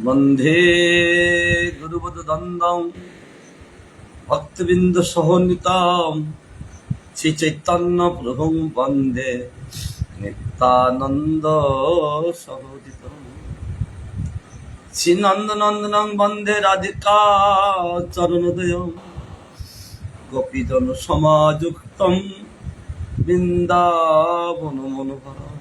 বন্ধে গুরুপদ দ্বন্দ্বং ভক্তবৃন্দ সহনিতাম শ্রী চৈতন্য প্রভুং বন্দে নিত্যানন্দ সহোদিতম শ্রী নন্দনন্দনং বন্দে রাধিকা চরণোদয়ং গোপীজন সমাযুক্তং বৃন্দাবন মনোহরম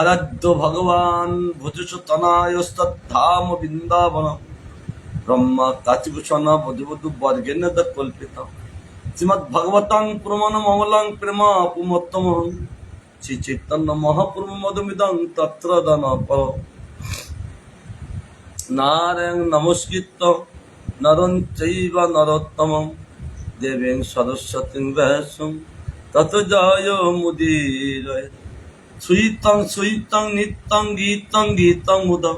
আরাধ্য ভগবান ভুজসতনায়স্তদ্ধাম বৃন্দাবন ব্রহ্মা কাচিভূষণ বধুবধূ বর্গেণ কল্পিত শ্রীমদ্ ভগবতাং প্রমাণমমলাং প্রেমা পুমোত্তম শ্রী চৈতন্য মহাপ্রভু মধুমিদং তত্র দান পর নারায়ণ নমস্কৃত্য নরং চৈব নরোত্তমং দেবীং সরস্বতীং ব্যাসং ততো জয় মুদীরয়ে সুইতং সুইতং নিত্যং গীতং গীতং মুদং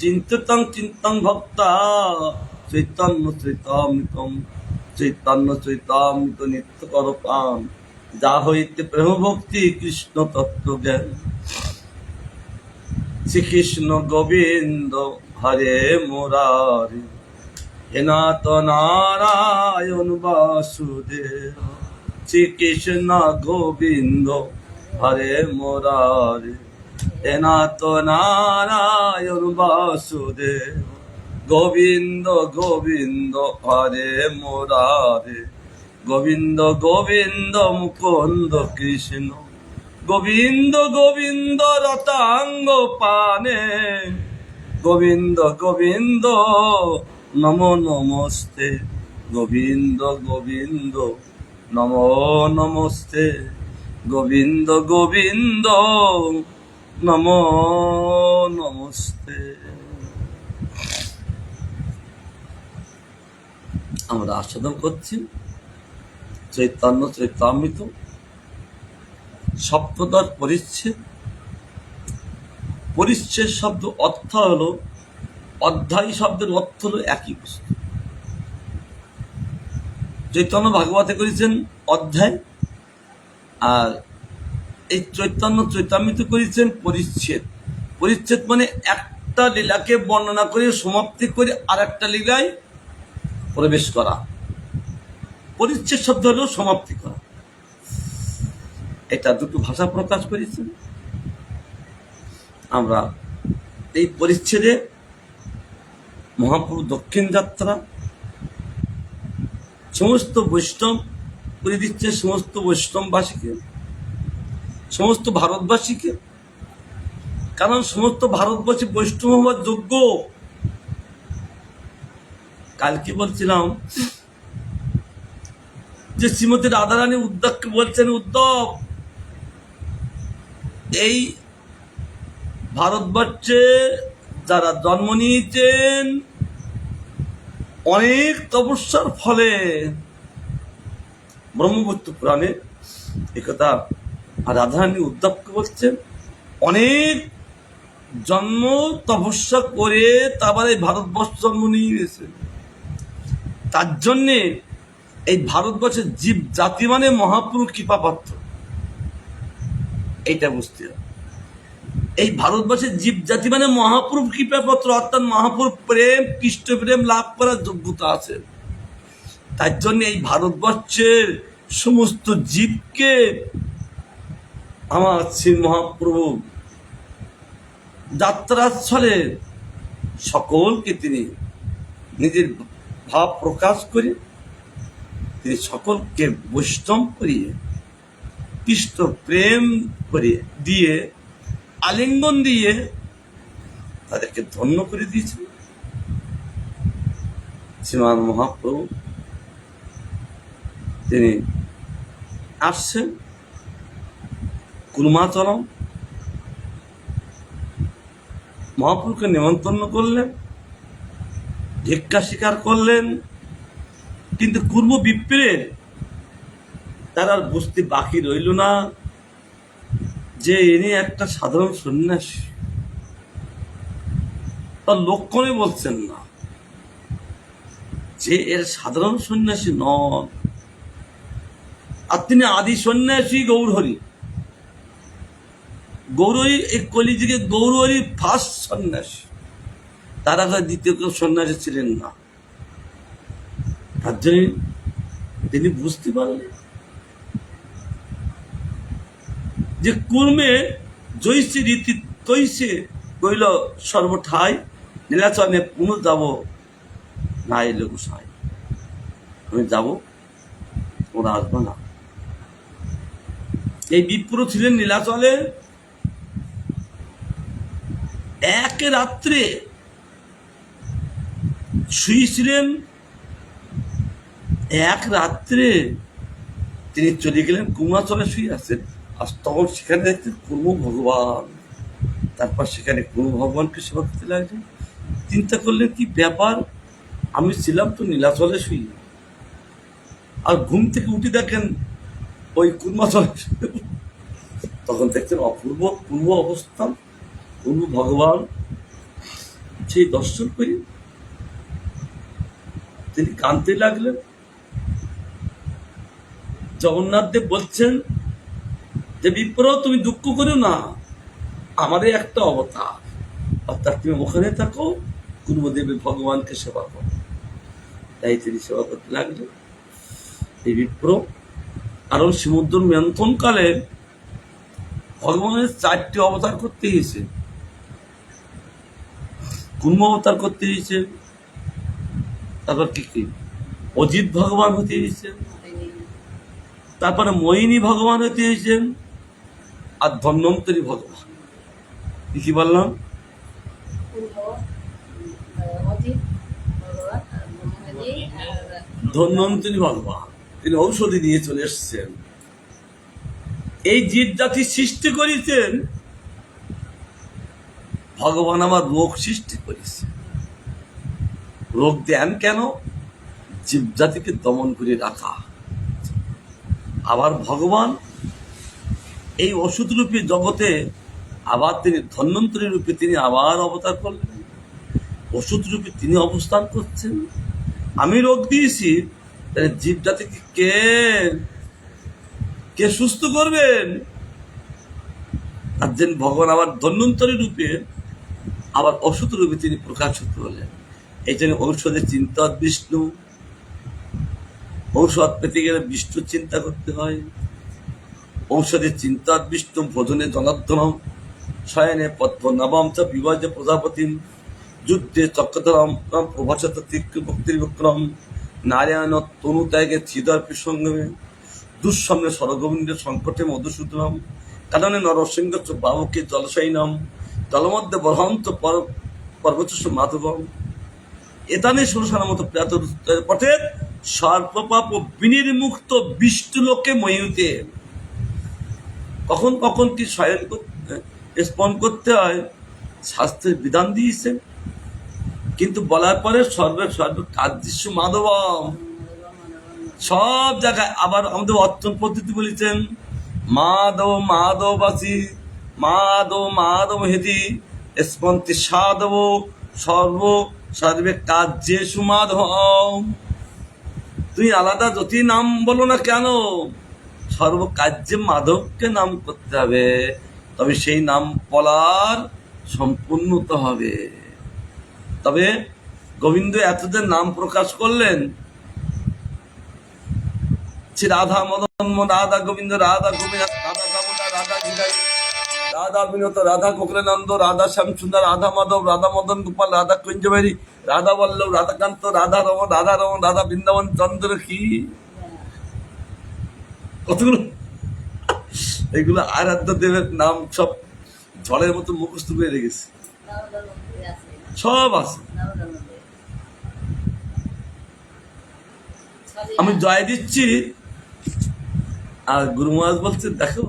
চিন্তিতং চিন্তং ভক্তা চৈতন্য চৈতামৃতম চৈতন্য চৈতামৃত নিত্য করপান যা হইতে প্রেম ভক্তি কৃষ্ণ তত্ত্ব জ্ঞান শ্রীকৃষ্ণ গোবিন্দ হরে মুরারি হে নাথ নারায়ণ বাসুদেব শ্রীকৃষ্ণ গোবিন্দ হরে মুরারি হে নাথ নারায়ণ বাসুদেব গোবিন্দ গোবিন্দ হরে মুরারি গোবিন্দ গোবিন্দ মুকুন্দ কৃষ্ণ গোবিন্দ গোবিন্দ রতাঙ্গ পানে গোবিন্দ গোবিন্দ নমো নমস্তে গোবিন্দ গোবিন্দ নমো নমস্তে গোবিন্দ গোবিন্দ নমো নমস্তে। আমরা আস্বাদন করছি চৈতন্য চৈতামৃত সপ্তদশ পরিচ্ছেদ। পরিচ্ছেদ শব্দ অর্থ হলো, অধ্যায় শব্দের অর্থ হলো একই বস্তু। চৈতন্য ভাগবতে করেছেন অধ্যায়, আর এই চৈতন্য চৈতামৃত করেছেন পরিচ্ছেদ। পরিচ্ছেদ মানে একটা লীলাকে বর্ণনা করে সমাপ্তি করে আর একটা লীলায় প্রবেশ করা। পরিচ্ছেদ শব্দ হলো সমাপ্তি করা। এটা দুটো ভাষা প্রকাশ করেছেন। আমরা এই পরিচ্ছেদে মহাপ্রভু দক্ষিণ যাত্রা সমস্ত বৈষ্ণব করে দিচ্ছে, সমস্ত বৈষ্ণববাসীকে, সমস্ত ভারতবাসীকে। কারণ সমস্ত ভারতবাসী বৈষ্ণব হওয়ার যোগ্য। কালকে বলছিলাম যে শ্রীমতী রাধারানী উদ্ধবকে বলছেন, উদ্ধব এই ভারতবর্ষে যারা জন্ম নিয়েছেন অনেক তপস্যার ফলে, ব্রহ্মপুত্র পুরাণে একথা রাধারানী উদ্ধবকে বলছেন, অনেক জন্ম তপস্যা করে তারপরে এই ভারতবর্ষ জন্ম নিয়েছে। তার জন্যে এই ভারতবর্ষের জীব জাতি মানে মহাপুরুষ কৃপাপাত্র, এইটা বুঝতে হবে। এই ভারতবর্ষের জীব জাতি মানে মহাপুরুষ কৃপাপাত্র, অর্থাৎ মহাপুরুষ প্রেম, কৃষ্ণ প্রেম লাভ করার যোগ্যতা আছে। তার জন্য এই ভারতবর্ষের সমস্ত জীবকে আমার শ্রী মহাপ্রভু যাত্রাস্থলে সকলকে তিনি নিজের ভাব প্রকাশ করে তিনি সকলকে বৈষ্ণব করিয়ে কৃষ্ণ প্রেম করিয়ে দিয়ে আলিঙ্গন দিয়ে তাদেরকে ধন্য করে দিয়েছেন। শ্রীমান মহাপ্রভু তিনি আসছেন কুর্মাচরম, মহাপ্রভুকে নিমন্ত্রণ করলেন, ভিক্ষা স্বীকার করলেন, কিন্তু কুর্ম বিপ্রের তার আর বুঝতে বাকি রইল না যে ইনি একটা সাধারণ সন্ন্যাসী। তার লক্ষণে বলছেন না যে এর সাধারণ সন্ন্যাসী নন, আর তিনি আদি সন্ন্যাসী গৌরহরি। গৌরহরি এই কলিযুগে গৌরহরি ফার্স্ট সন্ন্যাসী। তার আগে দ্বিতীয় কেউ সন্ন্যাসী ছিলেন না। তার জন্য তিনি বুঝতে পারলেন যে কুর্মে জৈসে রীতি তৈসে কইল সর্বঠাই নীলাচলে পুনঃ যাব না এলে গোসাই, আমি যাব, ওরা আসবো না। এই বিপ্র ছিলেন নীলাচলে, এক রাত্রে শুয়েছিলেন, এক রাত্রে তিনি চলে গেলেন কুমাচলে শুয়ে আছেন। আর তখন সেখানে দেখতেন কুর্ম ভগবান, তারপর সেখানে কুর্ম ভগবানকে সেবা করতে লাগলেন। চিন্তা করলেন কি ব্যাপার, আমি ছিলাম তো নীলাচলে শুয়ে, আর ঘুম থেকে উঠে দেখেন ওই কুর্মাচলে। তখন দেখছেন অপূর্ব পূর্ব অবস্থান, পূর্ব ভগবান। সেই দর্শন করি তিনি কাঁদতে লাগলেন। জগন্নাথ দেব বলছেন যে বিপ্র তুমি দুঃখ করো না, আমাদের একটা অবতার, অর্থাৎ তুমি ওখানে থাকো, কুর্মদেবের ভগবানকে সেবা করো। তাই তিনি সেবা করতে লাগলেন এই বিপ্র। কারণ সমুদ্র মন্থন কালে ভগবানের 4টি অবতার করতে হয়েছে। কুর্ম অবতার করতে হয়েছে, তারপর কি অজিত ভগবান হতে হয়েছেন, তারপরে মোহিনী ভগবান হতে হয়েছেন, আর ধন্বন্তরী ভগবান। কি বললাম? ধন্বন্তরী ভগবান তিনি ঔষধি নিয়ে চলে এসছেন। এই জীব জাতি সৃষ্টি করেছেন ভগবান, আমার রোগ সৃষ্টি করেছে। রোগ দেন কেন? জীব জাতিকে দমন করে রাখা। আবার ভগবান এই ওষুধ রূপে জগতে আবার তিনি ধন্বন্তরী রূপে তিনি আবার অবতার করলেন, ওষুধ রূপে তিনি অবস্থান করছেন। আমি রোগ দিয়েছি, তাহলে জীব জাতিকে কে সুস্থ করবেন? তার জন্য ভগবান আবার ধন্বন্তরী রূপে আবার ওষুধ রূপে তিনি প্রকাশিত হলেন। এই জন্য ঔষধের চিন্তা বিষ্ণু, ঔষধ পেতে গেলে বিষ্ণু চিন্তা করতে হয়। ঔষধের চিন্তা বিষ্ণু, ভোজনে জনার্দনম, শয়নে পদ্মনাভম চ বিভাজ প্রজাপতিম, যুদ্ধে চক্রধরম প্রভাষত ভক্তির বিক্রম, নারায়ণ তনু ত্যাগে হৃদয় প্রসঙ্গমে, দুঃসঙ্গে সরগোবিন্দের সংকটে মধুসূদনম, কারণে নরসিংহ বাবুকে জলশয়নম, জলমধ্যে বরহন্ত পর্বত মাধবম, এতানে সুরসানের মতো প্রাত পথে সর্বপাপ বিনির্মুক্ত বিষ্ণু লোকে ময়ূতে। কখন কখন কি শয়ন স্পন করতে হয় শাস্ত্রের বিধান দিয়েছেন, কিন্তু বলার পরে সর্বে কার্যস্য মাধবম, সব জায়গায়। আবার আমাদের অর্চন পদ্ধতি বলেছেন মাধব মাধবাসী, মাধব মাধব হেতি স্পন্তি সাধব সর্বে কার্যে সুমাধবম। তুই আলাদা যতই নাম বলো না কেন, সর্বকার্যে মাধবকে নাম করতে হবে, তবে সেই নাম বলার সম্পূর্ণতা হবে। তবে গোবিন্দ এতদের নাম প্রকাশ করলেন, শ্রী রাধা মদন রাধা গোবিন্দ, রাধা গোবিন্দ, রাধা দামোদর, রাধা গিরাই, রাধা বিনোদ, রাধা কোকলানন্দ, রাধা শ্যামসুন্দর, রাধা মাধব, রাধা মদন গোপাল, রাধা কুঞ্জবেরী, রাধা বল্লভ, রাধাকান্ত, রাধা রমন, রাধা বৃন্দাবন চন্দ্র। কি কতগুলো! এগুলো আরাধ্য দেবের নাম সব ঝড়ের মতো মুখস্থ করে রেখেছে, সব আছে। আমি জয় দিচ্ছি, আর গুরু মহারাজ বলছে দেখো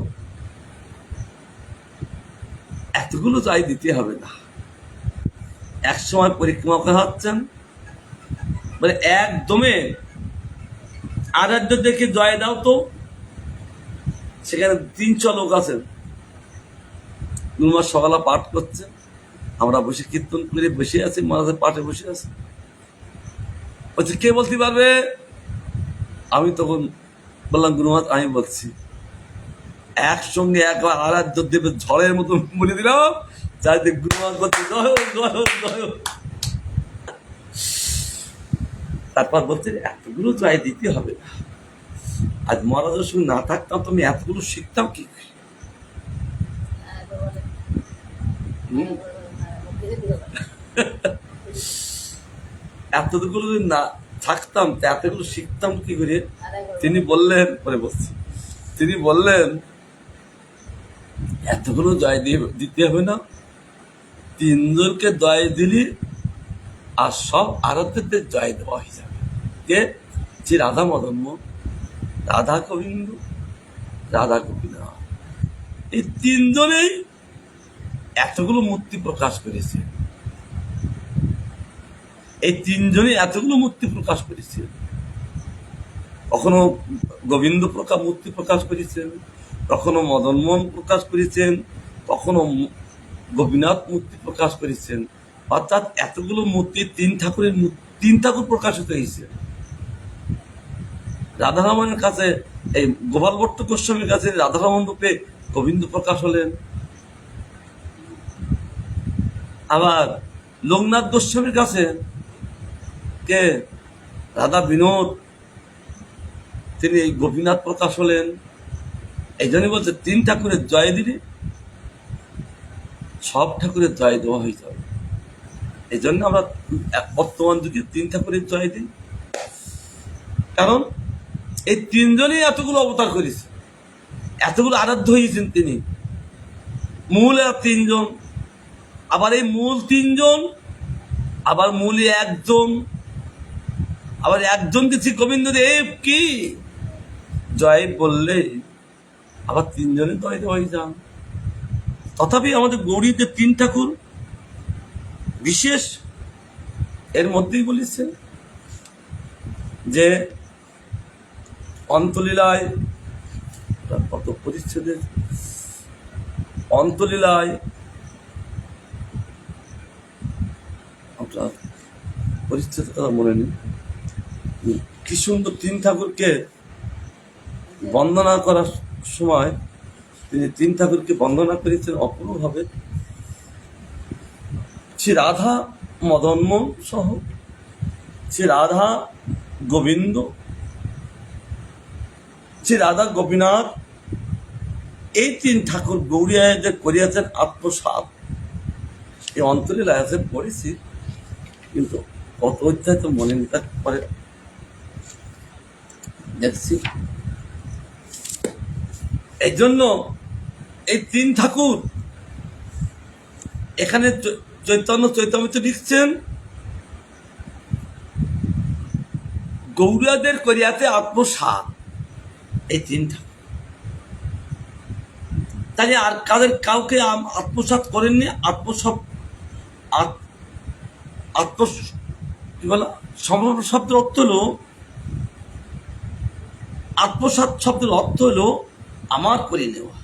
এতগুলো জয় দিতে হবে না। এক সময় পরিক্রমা করে হচ্ছেন, মানে একদমে আরাধ্য দেখে জয় দাও তো, সেখানে 300 লোক আছেন, গুরুমার সকালে পাঠ করছে, আমরা বসে কীর্তন করে বসে আছি, মহারাজের পাঠে বসে আছি। বলছে কে বলতে পারবে? আমি তখন বললাম গুরু মহারাজ আমি বলছি। একসঙ্গে একবার আরাধ্য দেবের ঝড়ের মতো বলে দিলাম, চারিদিকে গুরু মহারাজ বলছে জয় জয় জয়। তারপর বলছে এতগুলো জয় দিতে হবে না, আজ মহারাজের সঙ্গে না থাকতাম তো আমি এতগুলো শিখতাম কি করে? হুম? এতগুলো যদি না থাকতাম তো এতগুলো শিখতাম কি করে? তিনি বললেন, পরে বলছি, তিনি বললেন এতগুলো জয় দিতে হবে না, তিনজনকে জয় দিলি আর সব আরাধ্যদের জয় দেওয়া হয়ে যাবে। কে? যে রাধা মদন মোহন, রাধা গোবিন্দ, রাধা গোপীনাথ, এই তিনজনেই এতগুলো মূর্তি প্রকাশ করেছে। এই তিনজনই এতগুলো মূর্তি প্রকাশ করেছে। কখনো গোবিন্দ মূর্তি প্রকাশ করেছেন, কখনো মদনমোহন প্রকাশ করেছেন, কখনো গোপীনাথ মূর্তি প্রকাশ করেছেন। অর্থাৎ এতগুলো মূর্তি তিন ঠাকুর প্রকাশিত হয়েছে। রাধারমণের কাছে, এই গোপাল ভট্ট গোস্বামীর কাছে রাধারমণ রূপে গোবিন্দ প্রকাশ হলেন। আবার লোকনাথ গোস্বামীর কাছে কে? রাধা বিনোদ, তিনি এই গোপীনাথ প্রকাশ হলেন। এই জন্য বলছে তিন ঠাকুরের জয় দিলে সব ঠাকুরের জয় দেওয়া হয়ে যাবে। এই জন্য আমরা বর্তমান যুগে তিন ঠাকুরের জয় দিই, কারণ এই তিনজনই এতগুলো অবতার করেছে, এতগুলো আরাধ্য হয়েছেন তিনি। মূল তিনজন, আবার এই মূল তিনজন, আবার মূলে একজন, আবার একজনকে শ্রী গোবিন্দ দেব কি জয় বললে আবার তিনজনের জয় দেওয়া হয়ে যান। তথাপি আমাদের গৌরীতে তিন ঠাকুর বিশেষ। এর মধ্যেই বলেছে যে অন্তলীলায় কত পরিচ্ছেদের, অন্তলীলায় পরিচ্ছেদ কথা মনে নেই, কি সুন্দর তিন ঠাকুরকে বন্দনা করার সময় তিনি তিন ঠাকুরকে বন্দনা করেছেন অপূর্বভাবে। শ্রী রাধা মদনমোহন সহ শ্রী রাধা গোবিন্দ, শ্রী রাধা গোপীনাথ, এই তিন ঠাকুর গৌরীদের করিয়াছেন আত্মসাৎ। এই অন্তলীলায় আছে পড়েছি, কিন্তু কত অধ্যায় তো মনে নিতে পারে দেখছি। এই জন্য এই তিন ঠাকুর এখানে চৈতন্য লিখছেন গৌরীদের করিয়াতে আত্মসাৎ, এই তিন ঠাকুর। তাই আর কাউকে আত্মসাৎ করেননি। কি বলা শব্দের অর্থ হলো, আত্মসাৎ শব্দের অর্থ হলো আমার করে নেওয়া,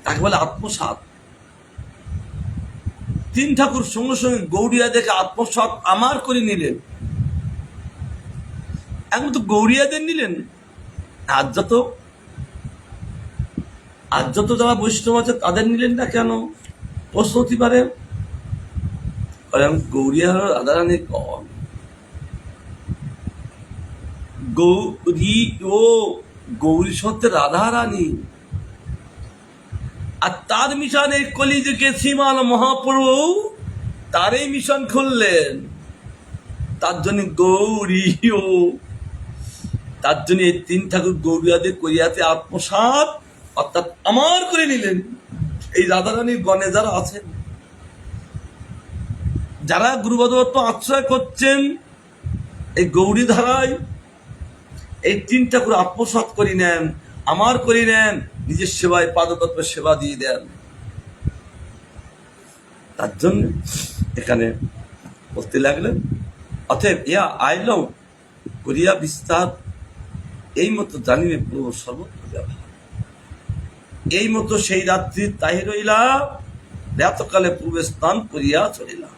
তাকে বলে আত্মসাৎ। তিন ঠাকুর সঙ্গে সঙ্গে গৌড়িয়া দেখে আত্মসাৎ আমার করে নিলেন। এখন তো গৌড়িয়াদের নিলেন, আজ যত যারা বৈষ্ণব আছে তাদের নিলেন না কেন? প্রশ্ন হতে পারে। গৌড়িয়া রাধারানী কন? গৌরী সত্যের রাধা রানী, আর তার মিশন এই কলিযুগে শ্রীমান মহাপ্রভু তারই মিশন খুললেন। তার জন্য গৌরী, তার জন্য এই তিন ঠাকুর গৌরিয়াদের করিয়াতে আত্মসাৎ, অর্থাৎ আমার করে নিলেন। এই রাধারানীর গণে যারা আছেন, যারা গুরুবদত্ত আশ্রয় করছেন এই গৌরী ধারায়, এই তিন ঠাকুর আত্মসাৎ করি নেন, আমার করি নেন, নিজের সেবায় পাদতত্ত্বের সেবা দিয়ে দেন। তার জন্য এখানে বলতে লাগলেন, অতএব ইয়া আইল করিয়া বিস্তার, এই মতো জানিবে পুরো সর্বত্র ব্যবহার। এই মতো সেই রাত্রি তাই রইলা, রাতকালে পূর্বে স্নান করিয়া চলিলা।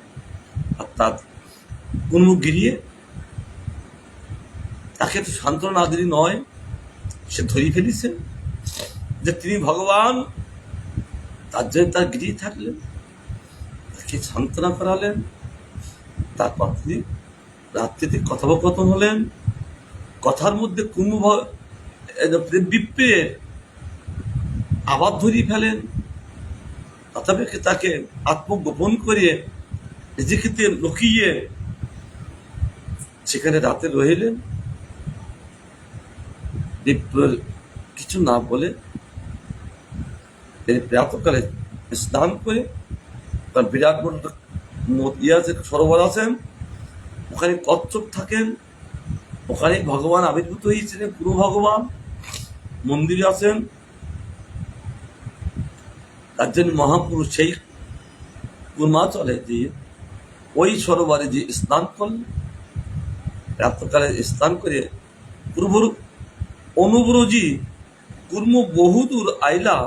অর্থাৎ কোন গিরিয়ে তাকে তো সান্ত্বনা আদরি নয়, সে ধরি ফেলিছে যে তিনি ভগবান, তার জন্য তার গিরিয়ে থাকলেন, তাকে সান্ত্বনা করালেন। তারপর তিনি রাত্রিতে কথোপকথন হলেন, কথার মধ্যে বিপ্রে আবার ধরিয়ে ফেলেন, তথাপি তাকে আত্মগোপন করে নিজেকে লুকিয়ে সেখানে রাতে রইলেন। বিপ্রের কিছু না বলে তিনি প্রাতকালে স্নান করে, কারণ বিরাট বড় নদী আছে, সরোবর আছেন, ওখানে কচ্ছপ থাকেন, ওখানে ভগবান আবির্ভূত হয়েছিলেন, পুরো ভগবান মন্দিরে আছেন। তার জন্য মহাপুরুষ সেই পূর্বাচলে দিয়ে ওই সরোবরে যে স্নান করলেন, রাত্রকালে স্নান করে পূর্বর অনুব্রজি কুর্ম বহুদূর আইলা,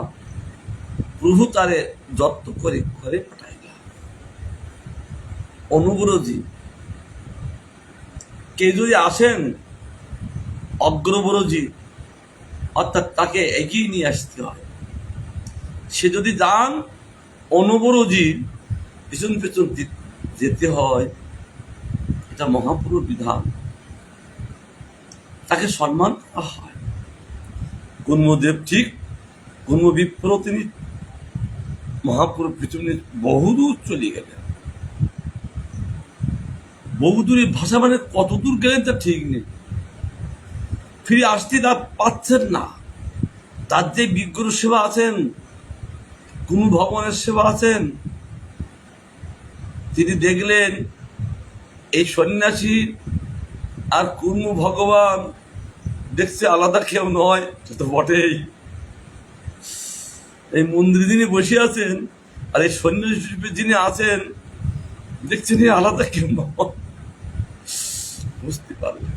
প্রভু তারে যত্ন করে ঘরে পাঠাইলা। অনুব্রজি কে যদি আসেন অগ্রবরজি, অর্থাৎ তাকে এগিয়ে নিয়ে আসতে হয়। সে যদি যান অনুবরজি, পিছন পিছন যেতে হয়, এটা মহাপুরুষ বিধান, তাকে সম্মান করা হয়। কুর্মদেব ঠিক, কুর্মবিপ্র তিনি মহাপুরুষ পিছনে বহুদূর চলে গেলেন। বহুদূরের ভাষা মানে কতদূর গেলেন তা ঠিক নেই, ফিরে আসতে তা পাচ্ছেন না। তার যে বিগ্রহ সেবা আছেন, কোন ভগবানের সেবা আছেন, তিনি দেখলেন এই সন্ন্যাসী আর কুর্ম ভগবান দেখছে আলাদা কেউ নয়, সে তো বটেই। এই মন্দিরে যিনি বসে আছেন আর এই সন্ন্যাসী যিনি আছেন, দেখছেন আলাদা কেউ নয়, বুঝতে পারলেন।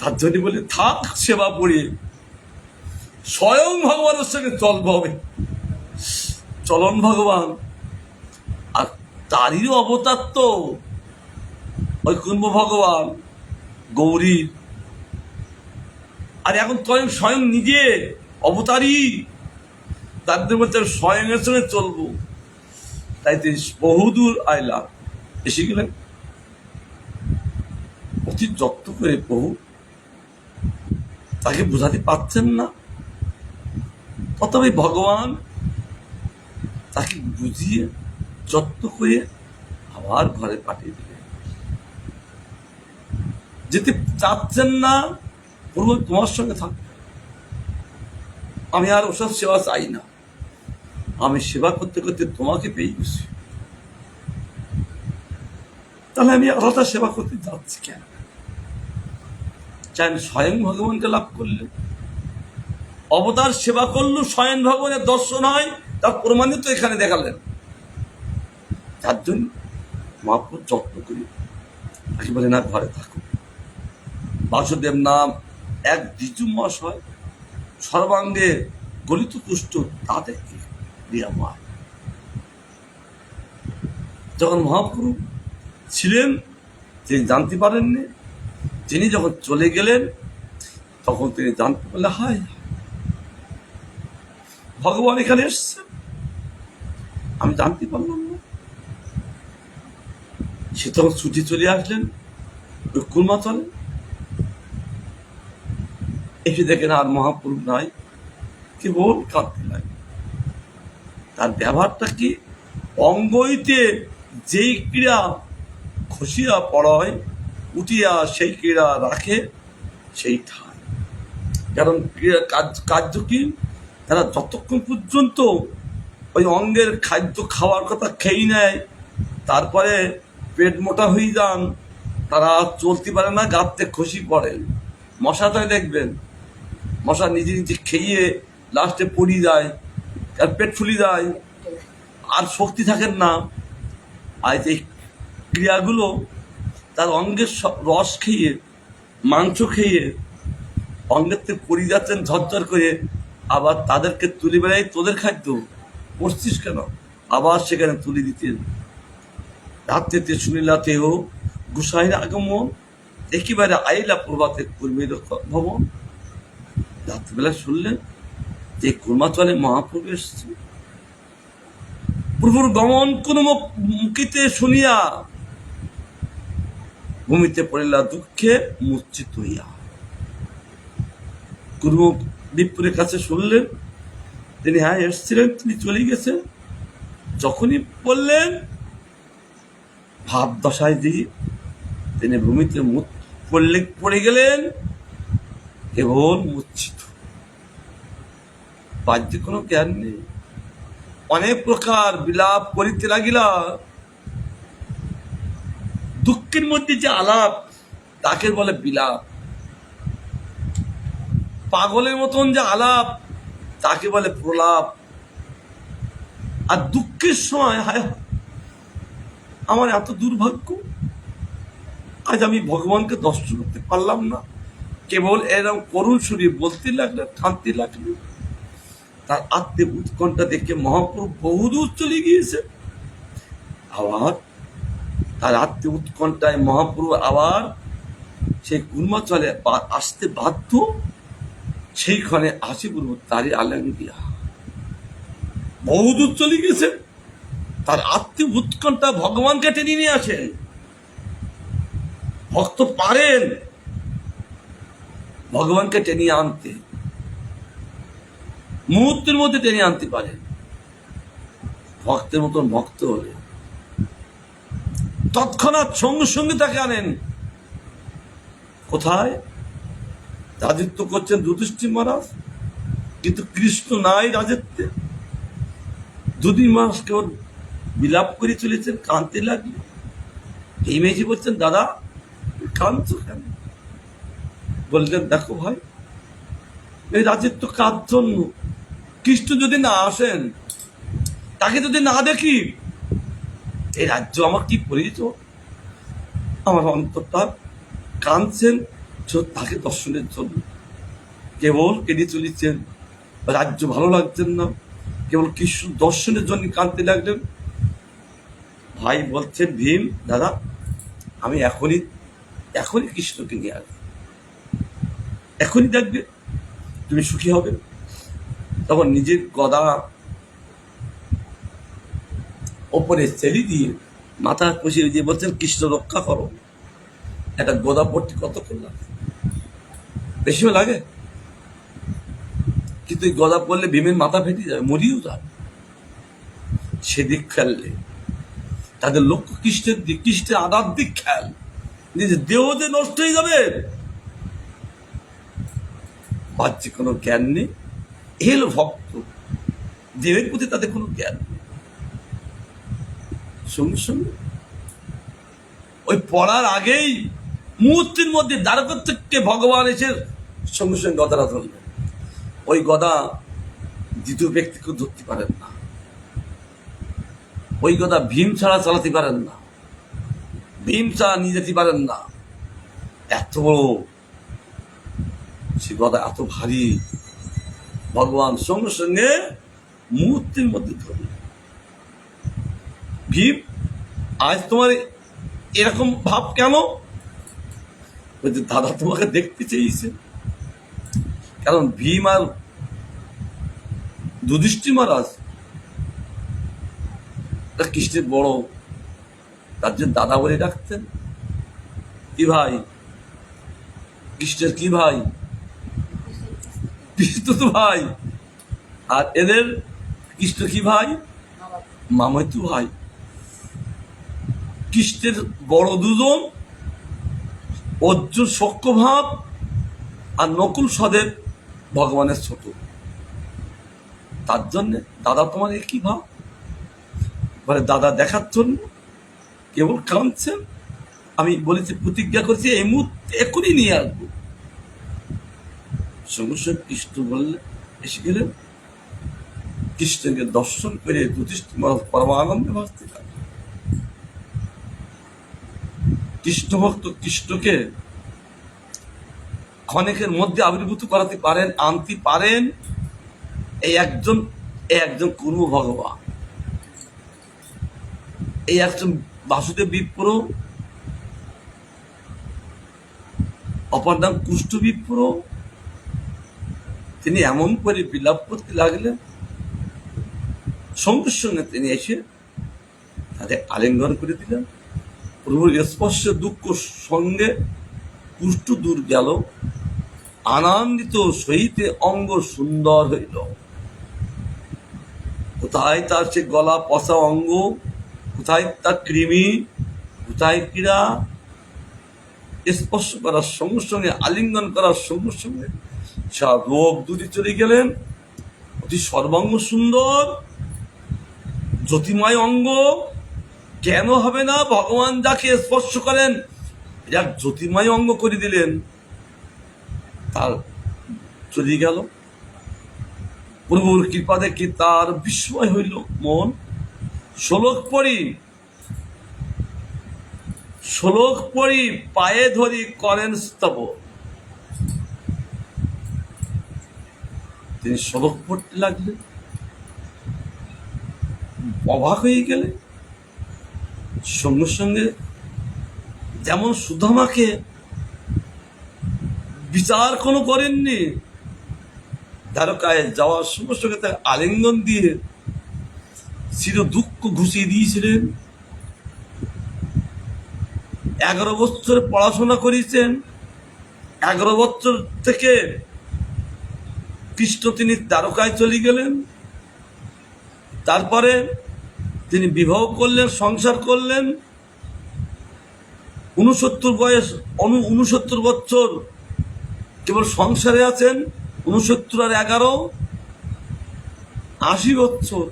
তার জন্য বলে থাক সেবা পড়িয়ে, স্বয়ং ভগবানের সঙ্গে চলব হবে, চলন ভগবান। আর তারই অবতার তো ওই কুর্ম ভগবান গৌরীর। আর এখন স্বয়ং নিজে অবতারই, তাদের মধ্যে স্বয়ং এর সঙ্গে চলবো। তাই তিনি বহুদূর আইলা এসে গেলেন। অতি যত্ন করে প্রভু তাকে বোঝাতে পারছেন না, তথাপি ভগবান তাকে বুঝিয়ে যত্ন করে আবার ঘরে পাঠিয়ে দিলেন। যেতে চাচ্ছেন না, প্রভু তোমার সঙ্গে থাকবে, আমি আর ওসব সেবা চাই না, আমি সেবা করতে করতে তোমাকে পেয়ে গেছি, তাহলে আমি আলাদা সেবা করতে যাচ্ছি কেন? চান স্বয়ং ভগবানকে লাভ করলে, অবতার সেবা করলো, স্বয়ং ভগবানের দর্শন হয়, তার প্রমাণিত এখানে দেখালেন। তার জন্য মহাপুর যত্ন করি, একেবারে না ঘরে থাকো। বাসুদেব নাম এক দ্বিজু মহাশয়, সর্বাঙ্গে গলিত কুষ্ঠ, তাদেরকে প্রিয়ময়। যখন মহাপুরু ছিলেন তিনি জানতে পারেননি, তিনি যখন চলে গেলেন তখন তিনি জানতে পারলেন হায় ভগবান এখানে এসছে, আমি জানতে পারলাম না। সে তখন ছুটি চলে আসলেন ওই কুর্মাচলে, এসে দেখেন আর মহাপুরুষ নাই, কেবল কাঁদতে লাগে। তার ব্যবহারটা কি? অঙ্গইতে যেই ক্রীড়া খসিয়া পড়য়, উঠিয়া সেই ক্রীড়া রাখে সেই ঠাই। কারণ কার্য কি, তারা যতক্ষণ পর্যন্ত ওই অঙ্গের খাদ্য খাওয়ার কথা খেয়ে নেয়, তারপরে পেট মোটা হয়ে যান, তারা চলতে পারে না, গাঁততে খসি পড়ে। মশাটাই দেখবেন, মশা নিজে নিজে খেয়ে লাস্টে পড়ে যায়, আর পেট ফুলে যায়, আর শক্তি থাকেন না। আর এই ক্রিয়াগুলো তার অঙ্গের রস খেয়ে, মাংস খেয়ে অঙ্গের থেকে পড়ে যাচ্ছেন ঝরঝর করে, আবার তাদেরকে তুলে বেড়াই, তোদের খাদ্য পড়ছিস কেন, আবার সেখানে তুলে দিতেন। রাত্রিতে শুনিলাতেও গোসাইয়ের আগমন, একেবারে আইলা প্রভাতে কর্মীর ভবন। রাত্রিবেলা শুনলেন যে কুর্মাচলে মহাপ্রভু এসছে। প্রভুর গমন কোন মুখিতে শুনিয়া ভূমিতে পড়িলা দুঃখে মূর্ছিত হইয়া। কুর্ম বিপ্রের কাছে শুনলেন, তিনি হ্যাঁ এসছিলেন, তিনি চলে গেছেন। যখনই বললেন ভাব দশায় দিয়ে তিনি ভূমিতে পড়ে গেলেন, কেবল মূর্ছিত, বাহ্যে কোনো জ্ঞান নেই। অনেক প্রকার বিলাপ করিতে লাগিলা। দুঃখের মধ্যে যে আলাপ তাকে বলে বিলাপ, পাগলের মতন যে আলাপ তাকে বলে প্রলাপ। আর দুঃখের সময় হায় আমার এত দুর্ভাগ্য, আজ আমি ভগবানকে দর্শন করতে পারলাম না, কেবল এরকম করুণ সুরে বলতে লাগলেন, কাঁদতে লাগলেন। তার আত্মীয় উৎকণ্ঠা দেখে মহাপ্রভু বহুদূর চলে গিয়েছে। আবার তার আত্মীয় উৎকণ্ঠায় মহাপ্রভু আবার সেই কুর্মাচলে আসতে বাধ্য। সেইখানে আসি বলবো তারই আলেঙ্গিয়া বহুদূর চলে গেছে। তার আত্মীয় উৎকণ্ঠা ভগবানকে টেনে নিয়ে আসেন। ভক্ত পারেন ভগবানকে টেনে আনতে, মুহূর্তের মধ্যে টেনে আনতে পারেন ভক্তের মতন ভক্ত হলে। তৎক্ষণাৎ সঙ্গে সঙ্গে তাকে আনেন। কোথায় রাজত্ব করছেন যুধিষ্ঠির মহারাজ, কিন্তু কৃষ্ণ নাই রাজত্বে। দুদিন মাস কেবল বিলাপ করে চলেছেন, কাঁদতে লাগলো। এই মেয়েজি বলছেন, দাদা কাঁদছো কেন? বললেন, দেখো ভাই, এই রাজত্ব কার জন্য? কৃষ্ণ যদি না আসেন, তাকে যদি না দেখি, এই রাজ্য আমার কি পরিচয়? আমার অন্তরটা কাঁদছেন তাকে দর্শনের জন্য, কেবল কেঁদে চলেছেন। রাজ্য ভালো লাগছেন না, কেবল কৃষ্ণ দর্শনের জন্য কাঁদতে লাগলেন। ভাই বলছেন, ভীম দাদা, আমি এখনই কৃষ্ণকে নিয়ে আসবো, এখনই দেখবে, তুমি সুখী হবে। তখন নিজের গদা ওপরে ছেড়ে দিয়ে মাথা কষিয়ে দিয়ে বলছেন, কৃষ্ণ রক্ষা করো। একটা গদা পট্টি কত করলাম, বেশি লাগে, কিন্তু এই গদা পড়লে ভীমের মাথা ফেটে যাবে, মরিও যাবে। সেদিক খেললে তাদের লক্ষ্য কৃষ্ণের দিক, কৃষ্ণের আদার দিক খেয়াল, নিজের দেহ যে নষ্ট হয়ে যাবে, বাহ্যে কোনো জ্ঞান নেই। এলো ভক্ত, দেহের প্রতি তাদের কোনো জ্ঞান নেই। সঙ্গে সঙ্গে ওই পড়ার আগেই মুহূর্তের মধ্যে দ্বারকা থেকে ভগবান এসে সঙ্গে সঙ্গে গদাটা ধরলেন। ওই গদা দ্বিতীয় ব্যক্তিকে ধরতে পারেন না, ওই গদা ভীম ছাড়া চালাতে পারেন না, ভীম ছাড়া নিয়ে যেতে পারেন না। এত বড় সে গদা, এত ভারী, ভগবান সঙ্গে সঙ্গে মুহূর্তের মধ্যে ধরলেন। ভীম, আজ তোমার এরকম ভাব কেন? বলছে, দাদা তোমাকে দেখতে চেয়েছে। কারণ ভীম আর যুধিষ্ঠির মহারাজ কৃষ্ণের বড়, তার জন্য দাদা বলে ডাকতেন। কি ভাই? কৃষ্ণের কি ভাই? কৃষ্ণ তো ভাই। আর এদের কৃষ্ণ কি ভাই? মামাতো ভাই। কৃষ্ণের বড় দুজন, অর্জুন সখ্যভাব আর নকুল সদেব ভগবানের ছোট। তার জন্য দাদা তোমার কি ভাব? বলে, দাদা দেখার জন্য কেবল কাঁদছেন। আমি বলেছি, প্রতিজ্ঞা করছি এই মুহূর্তে এখনই নিয়ে আসবো। সঙ্গে সঙ্গে কৃষ্ণ বললে এসে গেলেন। কৃষ্ণকে দর্শন করে যুধিষ্ঠির মহারাজ পরমানন্দে ভাসতে লাগলেন। কৃষ্ণ ভক্ত কৃষ্ণকে ক্ষণিকের মধ্যে আবির্ভূত করাতে পারেন, আনতে পারেন। এই একজন কুর্ম ভগবান, এই একজন বাসুদেব বিপ্র, অপর নাম কুষ্ঠ বিপ্র। তিনি এমন করে বিলাপ করতে লাগলেন, সঙ্গে সঙ্গে তিনি এসে তাদের আলিঙ্গন করে দিলেন। প্রভুর স্পর্শে দুঃখ সঙ্গে কুষ্ঠ দূর গেল, আনন্দিত সহিতে অঙ্গ সুন্দর হইল। কোথায় তার সে গলা পচা অঙ্গ, কোথায় তার কৃমি, কোথায় ক্রীড়া, স্পর্শ করার সঙ্গে সঙ্গে, আলিঙ্গন করার সঙ্গে সঙ্গে সব রোগ দূরে চলে গেলেন। অতি সর্বাঙ্গ সুন্দর, জ্যোতিময় অঙ্গ। কেন হবে না? ভগবান যাকে স্পর্শ করেন এক জ্যোতিময় অঙ্গ করে দিলেন, তার চলে গেল। প্রভুর কৃপা দেখে তার বিস্ময় হইল মন। শ্লোক পড়ি পায়ে ধরি করেন স্তব। তিনি শ্লোক পড়তে লাগলেন, অবাক হয়ে গেলেন। সঙ্গে সঙ্গে যেমন সুদামাকে বিচার কোনো করেননি, দ্বারকায় যাওয়ার সঙ্গে সঙ্গে তাকে আলিঙ্গন দিয়ে চির দুঃখ ঘুষিয়ে দিয়েছিলেন। 11 বছর পড়াশোনা করেছেন, 11 বছর থেকে কৃষ্ণ তিনি দ্বারকায় চলে গেলেন। তারপরে তিনি বিবাহ করলেন, সংসার করলেন। 69 বয়স, 69 বছর কেবল সংসারে আছেন। 69 আর 11, 80 বছর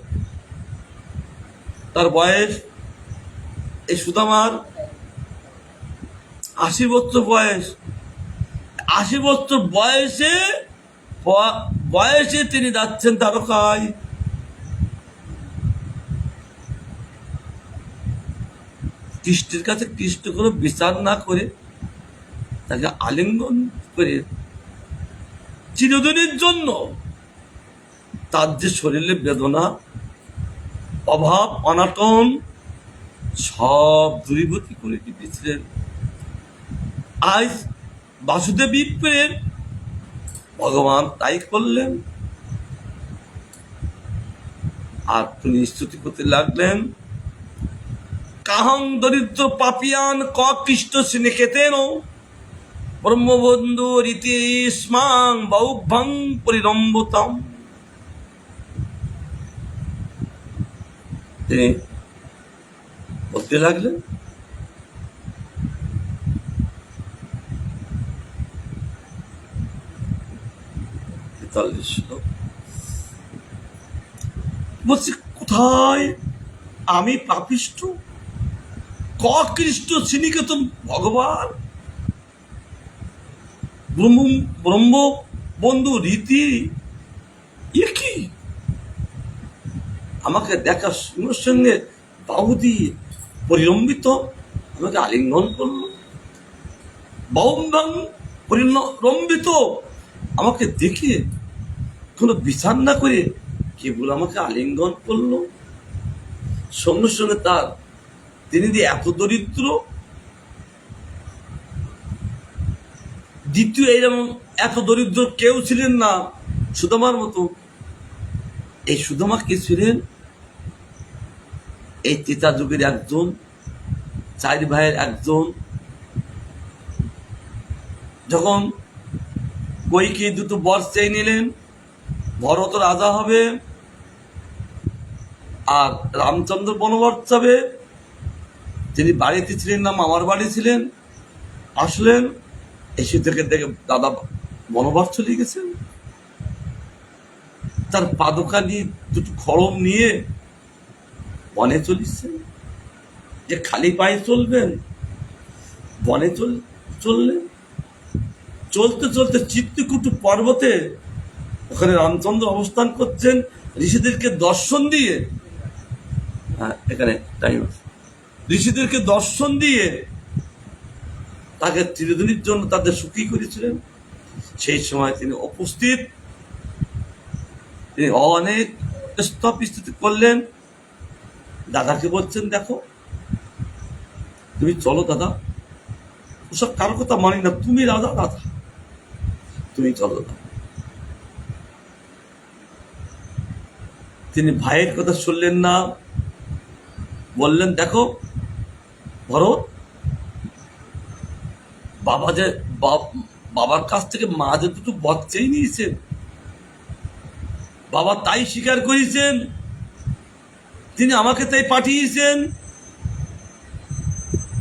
তার বয়স। এই সুদামার 80 বছর বয়স। 80 বছর বয়সে তিনি যাচ্ছেন দ্বারকায়। কৃষ্ণের কাছে কৃষ্ণ কোনো বিচার না করে তাকে আলিঙ্গন করে চিরদিনের জন্য তার যে শরীরে বেদনা, অভাব, অনাটন সব দূরীভূতি করে দিয়েছিলেন। আজ বাসুদেব বিপ্রের ভগবান তাই করলেন। আর তিনি স্তুতি করতে লাগলেন, কাহং দরিদ্র পাপিয়ান ক কৃষ্ণ সিনেকেতেন ব্রহ্মবন্ধু রীতি স্মাং বৌভং পরিরম্বতম। তিনি বলতে লাগলেন, বলছি কোথায় আমি পাপিষ্ঠ, ক কৃষ্ণ শ্রীনিকেতন ভগবান, ব্রহ্ম বন্ধু রীতি, এ কি? আমাকে দেখার সঙ্গে সঙ্গে বাহু দিয়ে পরিরম্বিত আমাকে আলিঙ্গন করলো। বাহুভং পরিরম্বিত আমাকে দেখে কোনো বিচার না করে কেবল আমাকে আলিঙ্গন করলো। সঙ্গে সঙ্গে তার তিনি যে এত দরিদ্র, দ্বিতীয় এইরকম এত দরিদ্র কেউ ছিলেন না সুদামার মতো। এই সুদামা কে ছিলেন? এই ত্রেতা যুগের একজন, 4 ভাইয়ের একজন। যখন কইকে 2টো বর চেয়ে নিলেন, ভরত রাজা হবে আর রামচন্দ্র বনবাস যাবে। তিনি বাড়িতে ছিলেন না, মামার বাড়ি ছিলেন। আসলেন, এসে থেকে দেখে দাদা বনবাস চলে গেছেন। তার পাদুকা নিয়ে 2টো খড়ম নিয়ে বনে চলেছেন। যে খালি পায়ে চলবেন, বনে চললেন। চলতে চলতে চিত্রকূট পর্বতে ওখানে রামচন্দ্র অবস্থান করছেন, ঋষিদেরকে দর্শন দিয়ে, এখানে টাইম আছে, ঋষিদেরকে দর্শন দিয়ে তাকে চিরদিনের জন্য তাদের সুখী করেছিলেন। সেই সময় তিনি উপস্থিত, তিনি অনেক স্তব স্থিতি করলেন। দাদাকে বলছেন, দেখো তুমি চলো দাদা, ওসব কারো কথা মানি না, তুমি রাজা দাদা, তুমি চলো দাদা। তিনি ভাইয়ের কথা শুনলেন না, বললেন, দেখো ভরত, বাবা যে বাবার কাছ থেকে মা যে দুটো বাচ্চাই নিয়েছেন, বাবা তাই স্বীকার করেছেন, তিনি আমাকে তাই পাঠিয়েছেন,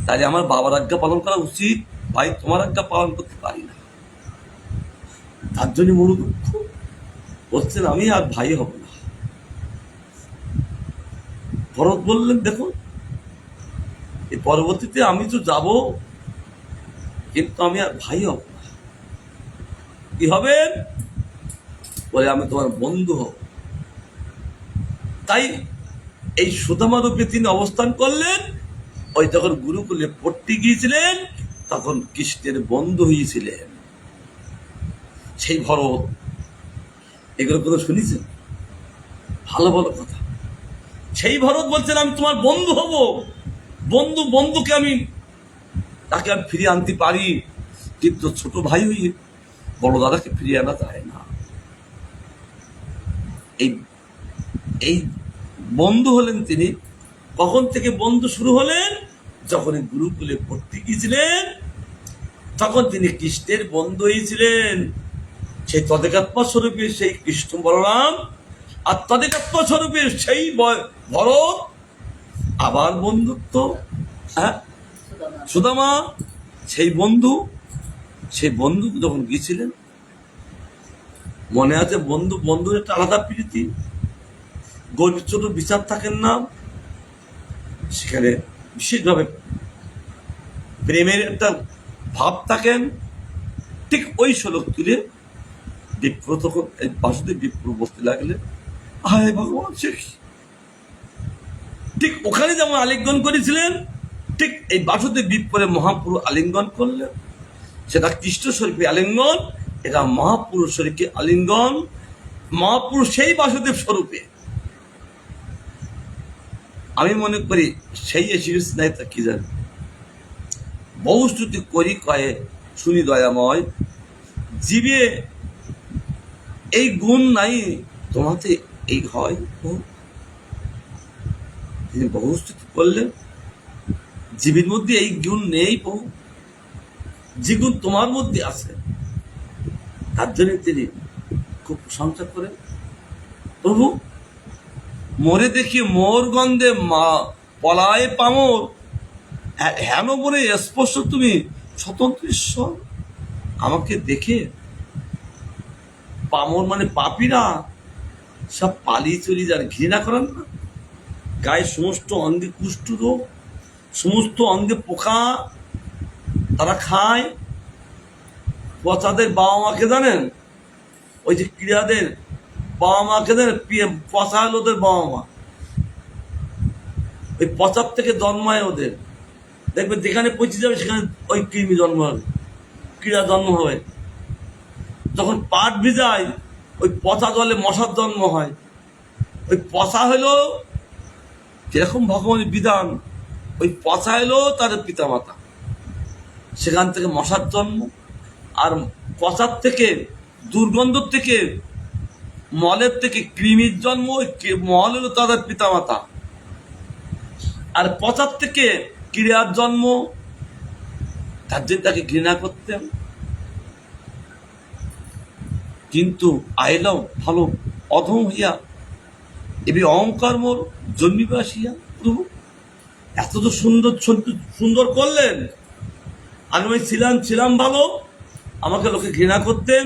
তাই আমার বাবার আজ্ঞা পালন করা উচিত। ভাই তোমার আজ্ঞা পালন করতে পারি না, তার জন্য মনোদুঃখ বলছেন আমি আর ভাই হব না। ভরত বললেন দেখো এই পরবর্তীতে আমি তো যাব, কিন্তু আমি আর ভাই হব না। কি হবেন বলে আমি তোমার বন্ধু হব। তাই এই সুদামা রূপে তিনি অবস্থান করলেন। ওই যখন গুরুকুলে পড়তে গিয়েছিলেন তখন কৃষ্ণের বন্ধু হয়েছিলেন। সেই ভরত, এগুলো কথা শুনেছেন? ভালো ভালো কথা। সেই ভরত বলছেন আমি তোমার বন্ধু হব, বন্ধুকে আমি তাকে আমি ফিরিয়ে আনতে পারি, কিন্তু ছোট ভাই হয়ে বড় দাদাকে ফিরিয়ে আনা যায় না। এই এই বন্ধু হলেন তিনি। কখন থেকে বন্ধু শুরু হলেন? যখন গুরুকুলে পড়তে গিয়েছিলেন তখন তিনি কৃষ্ণের বন্ধু হয়েছিলেন। সেই তদেকাত্মা স্বরূপে সেই কৃষ্ণ বলরাম, আর তদেকাত্মা স্বরূপে সেই ভরত, আবার বন্ধুত্ব, হ্যাঁ সুদামা, সেই বন্ধু যখন গিয়েছিলেন, মনে আছে বন্ধুর একটা আলাদা প্রীতি, গরিব ছোট বিচার থাকেন না, সেখানে বিশেষভাবে প্রেমের একটা ভাব থাকেন। ঠিক ওই শ্লোক তুলে বিপ্র তখন বাসুদেব বিপ্র বসতে লাগলে, হায় ভগবান সে ঠিক ওখানে যেমন আলিঙ্গন করেছিলেন, ঠিক এই বাসুদেব বিপ্রে মহাপুরু আলিঙ্গন করলেন। সেটা কৃষ্ণ স্বরূপে আলিঙ্গন, এটা মহাপুরুষ স্বরূপে আলিঙ্গন। মহাপুরুষ সেই বাসুদেব স্বরূপে। আমি মনে করি সেই এসে নাই তা কি জানি, বহুস্তুতি করি কয়ে শুনি দয়াময়, জীবে এই গুণ নাই তোমাতে এই হয়। তিনি বহুস্তুতি করলেন, জীবের মধ্যে এই গুণ নেই বহু, যে গুণ তোমার মধ্যে আছে, তার জন্য তিনি খুব প্রশংসা করেন। প্রভু মরে দেখি মোর গন্ধে মা পলায় পামর, হেন বলে স্পষ্ট তুমি স্বতন্ত্র ঈশ্বর। আমাকে দেখে পামর মানে পাপীরা সব পালিয়ে চলে যান, ঘৃণা করেন না। গায়ে সমস্ত অঙ্গে কুষ্ঠ রোগ, সমস্ত অঙ্গে পোকা, তারা খায়। পচাদের বাবা মাকে জানেন, ওই যে ক্রীড়াদের বাবা মাকে জানেন, পচা হলো ওদের বাবা মা, ওই পচার থেকে জন্মায় ওদের। দেখবে যেখানে পচে যাবে সেখানে ওই কৃমি জন্ম হবে, ক্রীড়া জন্ম হবে। যখন পাট ভিজায় ওই পচা জলে মশার জন্ম হয়। ওই পচা হলো যেরকম ভগবানের বিধান, ওই পচা হলো তার পিতামাতা, সেখান থেকে মশার জন্ম। আর পচার থেকে, দুর্গন্ধ থেকে, মলের থেকে কৃমির জন্ম। ওই মল হলো তাদের পিতামাতা, আর পচার থেকে ক্রীড়ার জন্ম। তার জন্য তাকে ঘৃণা করতেন। কিন্তু আইলাও ভালো অধম হইয়া এবি অহংকার মোর জন্মিবে আসিয়া। প্রভু এত তো সুন্দর করলেন, আমি ছিলাম ভালো, আমাকে লোকে ঘৃণা করতেন,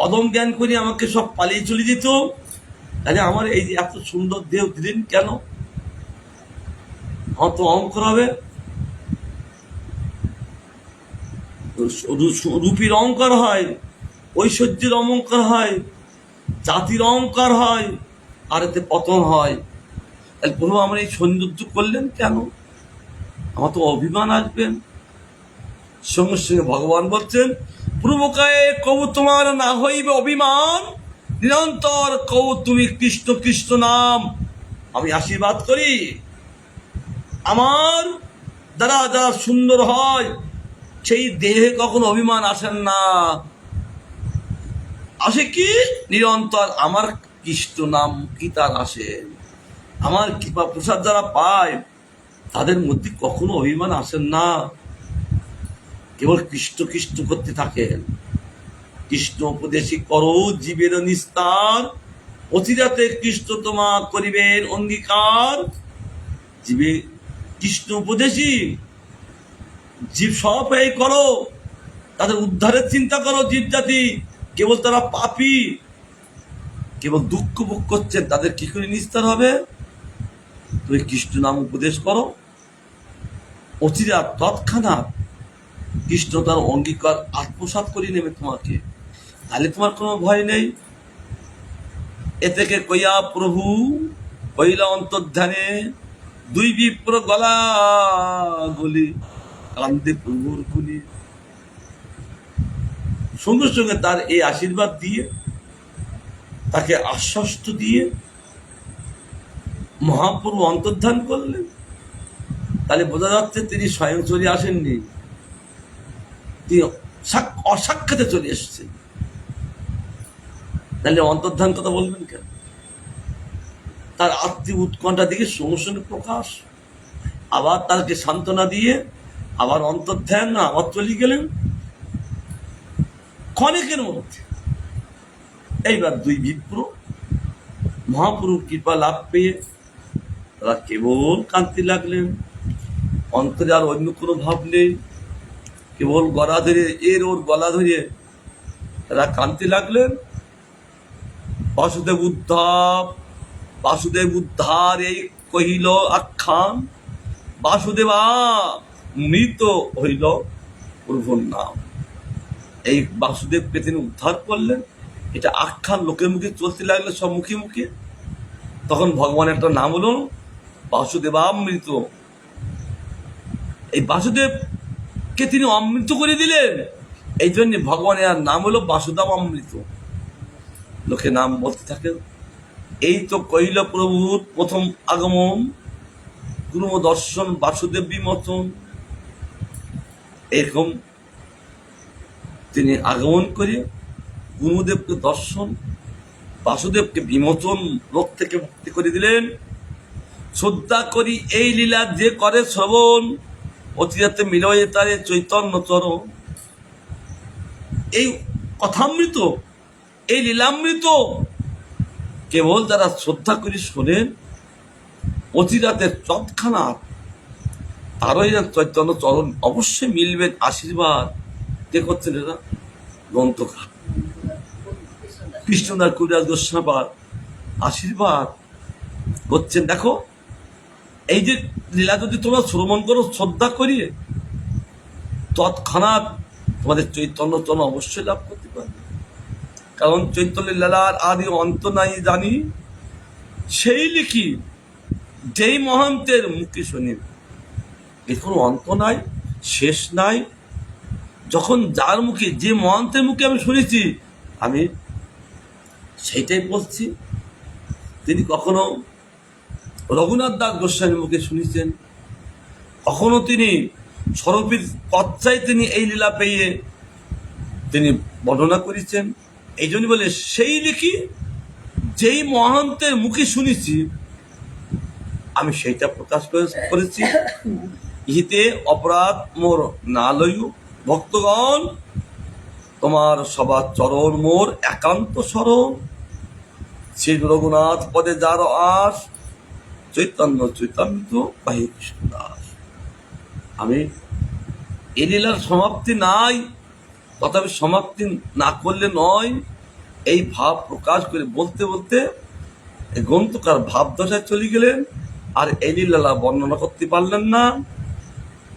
অদম জ্ঞান করি আমাকে সব পালিয়ে চলে যেত। তাহলে আমার এই যে এত সুন্দর দেহ দিলেন কেন? আমার তো অহংকার হবে। রূপীর অহংকার হয়, ঐশ্বর্যের অহংকার হয়, জাতির অহংকার হয়, আর এতে পতন হয়। তাহলে প্রভু আমার এই সৌন্দর্য করলেন কেন? আমার তো অভিমান আসবেন। সঙ্গে সঙ্গে ভগবান বলছেন, প্রভুকায়ে কবু তোমার না হইবে অভিমান, নিরন্তর কবু তুমি কৃষ্ণ কৃষ্ণ নাম। আমি আশীর্বাদ করি, আমার দ্বারা যারা সুন্দর হয় সেই দেহে কখনো অভিমান আসেন না। আসে কি? নিরন্তর আমার কৃষ্ণ নাম কি তার আসে। আমার কৃপা প্রসাদ যারা পায় তাদের মধ্যে কখনো অভিমান আসেন না। কেবল কৃষ্ণ কৃষ্ণ করতে থাকেন। কৃষ্ণ উপদেশী করো জীবের নিস্তার, অচিরাতে কৃষ্ণ তোমা করিবেন অঙ্গীকার। জীবে কৃষ্ণ উপদেশী জীব সব এই করো, তাদের উদ্ধারের চিন্তা করো। জীব জাতি কেবল তারা পাপী, কেবল দুঃখ ভোগ করছেন, তাদের কি করে নিস্তার হবে? তুমি কৃষ্ণ নাম উপদেশ করো, অচিরা তৎক্ষণাৎ কৃষ্ণ তার অঙ্গীকার আত্মসাৎ করে নেবে তোমাকে, তাহলে তোমার কোনো ভয় নেই। এ থেকে কইয়া প্রভু কইলা অন্তর্ধানে, দুই বিপ্র গলা গলি কান্দে প্রভুর গুলি। সঙ্গে সঙ্গে তার এই আশীর্বাদ দিয়ে, তাকে আশ্বস্ত দিয়ে মহাপ্রভু অন্তর্ধান করলেন। তাহলে বোঝা যাচ্ছে তিনি স্বয়ং চলে আসেননি, তিনি অসাক্ষাতে চলে এসেছেন। তাহলে অন্তর্ধান কথা বলবেন কেন? তার আত্মীয় উৎকণ্ঠা দিকে সঙ্গে সঙ্গে প্রকাশ, আবার তাকে সান্ত্বনা দিয়ে আবার অন্তর্ধান না আবার চলে গেলেন ক্ষণিকের মধ্যে। এইবার দুই বিপ্র মহাপ্রভুর কৃপা লাভ পেয়ে তারা কেবল কাঁদতে লাগলেন, অন্তরে আর অন্য কোনো ভাব নেই, কেবল গলা ধরে এর ওর গলা ধরে তারা কাঁদতে লাগলেন। বাসুদেব উদ্ধার, বাসুদেব উদ্ধার এই কহিল আখ্যান, বাসুদেবা মৃত হইল প্রভুর নাম। এই বাসুদেবকে তিনি উদ্ধার করলেন, এটা আখ্যান লোকের মুখে চলতে লাগলো, সব মুখে মুখে। তখন ভগবানের একটা নাম হলো বাসুদেবামৃত। এই বাসুদেবকে তিনি অমৃত করে দিলেন, এই জন্য ভগবানের নাম হলো বাসুদেবামৃত। লোকে নাম বলতে থাকেন। এই তো কইল প্রভুর প্রথম আগমন, গুরু দর্শন বাসুদেব বিমোচন। এরকম তিনি আগমন করে গুরুদেবকে দর্শন, বাসুদেবকে বিমোচন, রোগ থেকে মুক্তি করে দিলেন। শ্রদ্ধা করি এই লীলা যে করে শ্রবণ, অচিরাতে মিলয়ে তারে চৈতন্য চরণ। এই কথামৃত, এই লীলামৃত কেবল যারা শ্রদ্ধা করি শোনেন, অচিরাতে তৎক্ষণাৎ আরোই চৈতন্য চরণ অবশ্যই মিলবেন। আশীর্বাদ কে করছেন? এরা গ্রন্থকার কৃষ্ণদাস কবিরাজ গোস্বামী আশীর্বাদ করছেন। দেখো, এই যে লীলা যদি তোমরা শ্রবণ করো শ্রদ্ধা করিয়ে, তৎক্ষণাৎ তোমাদের চৈতন্য চরণ অবশ্যই লাভ করতে পারবে। কারণ চৈতন্য লীলার আদি অন্ত নাই জানি, সেই লিখি যেই মহান্তের মুখে শুনি। এর কোনো অন্ত নাই, শেষ নাই। যখন যার মুখে, যে মহান্তের মুখে আমি শুনেছি, আমি সেইটাই বলছি। তিনি কখনো রঘুনাথ দাস গোস্বামীর মুখে শুনেছেন, কখনো তিনি স্বরূপীর কচ্ছায় তিনি এই লীলা পেয়ে তিনি বর্ণনা করেছেন। এই জন্য বলে সেই লিখি যেই মহান্তের মুখে শুনেছি, আমি সেইটা প্রকাশ করেছি। ইহিতে অপরাধ মোর না লইও ভক্তগণ, তোমার সবার চরণ মোর একান্ত স্মরণ। শ্রী রঘুনাথ পদে যার আস, চৈতন্য চৈতন্য বাহি কৃষ্ণ দাস। আমি এই লীলার সমাপ্তি নাই, তথাপি সমাপ্তি না করলে নয়। এই ভাব প্রকাশ করে বলতে বলতে গ্রন্থকার ভাবদশায় চলে গেলেন, আর এই লীলা বর্ণনা করতে পারলেন না।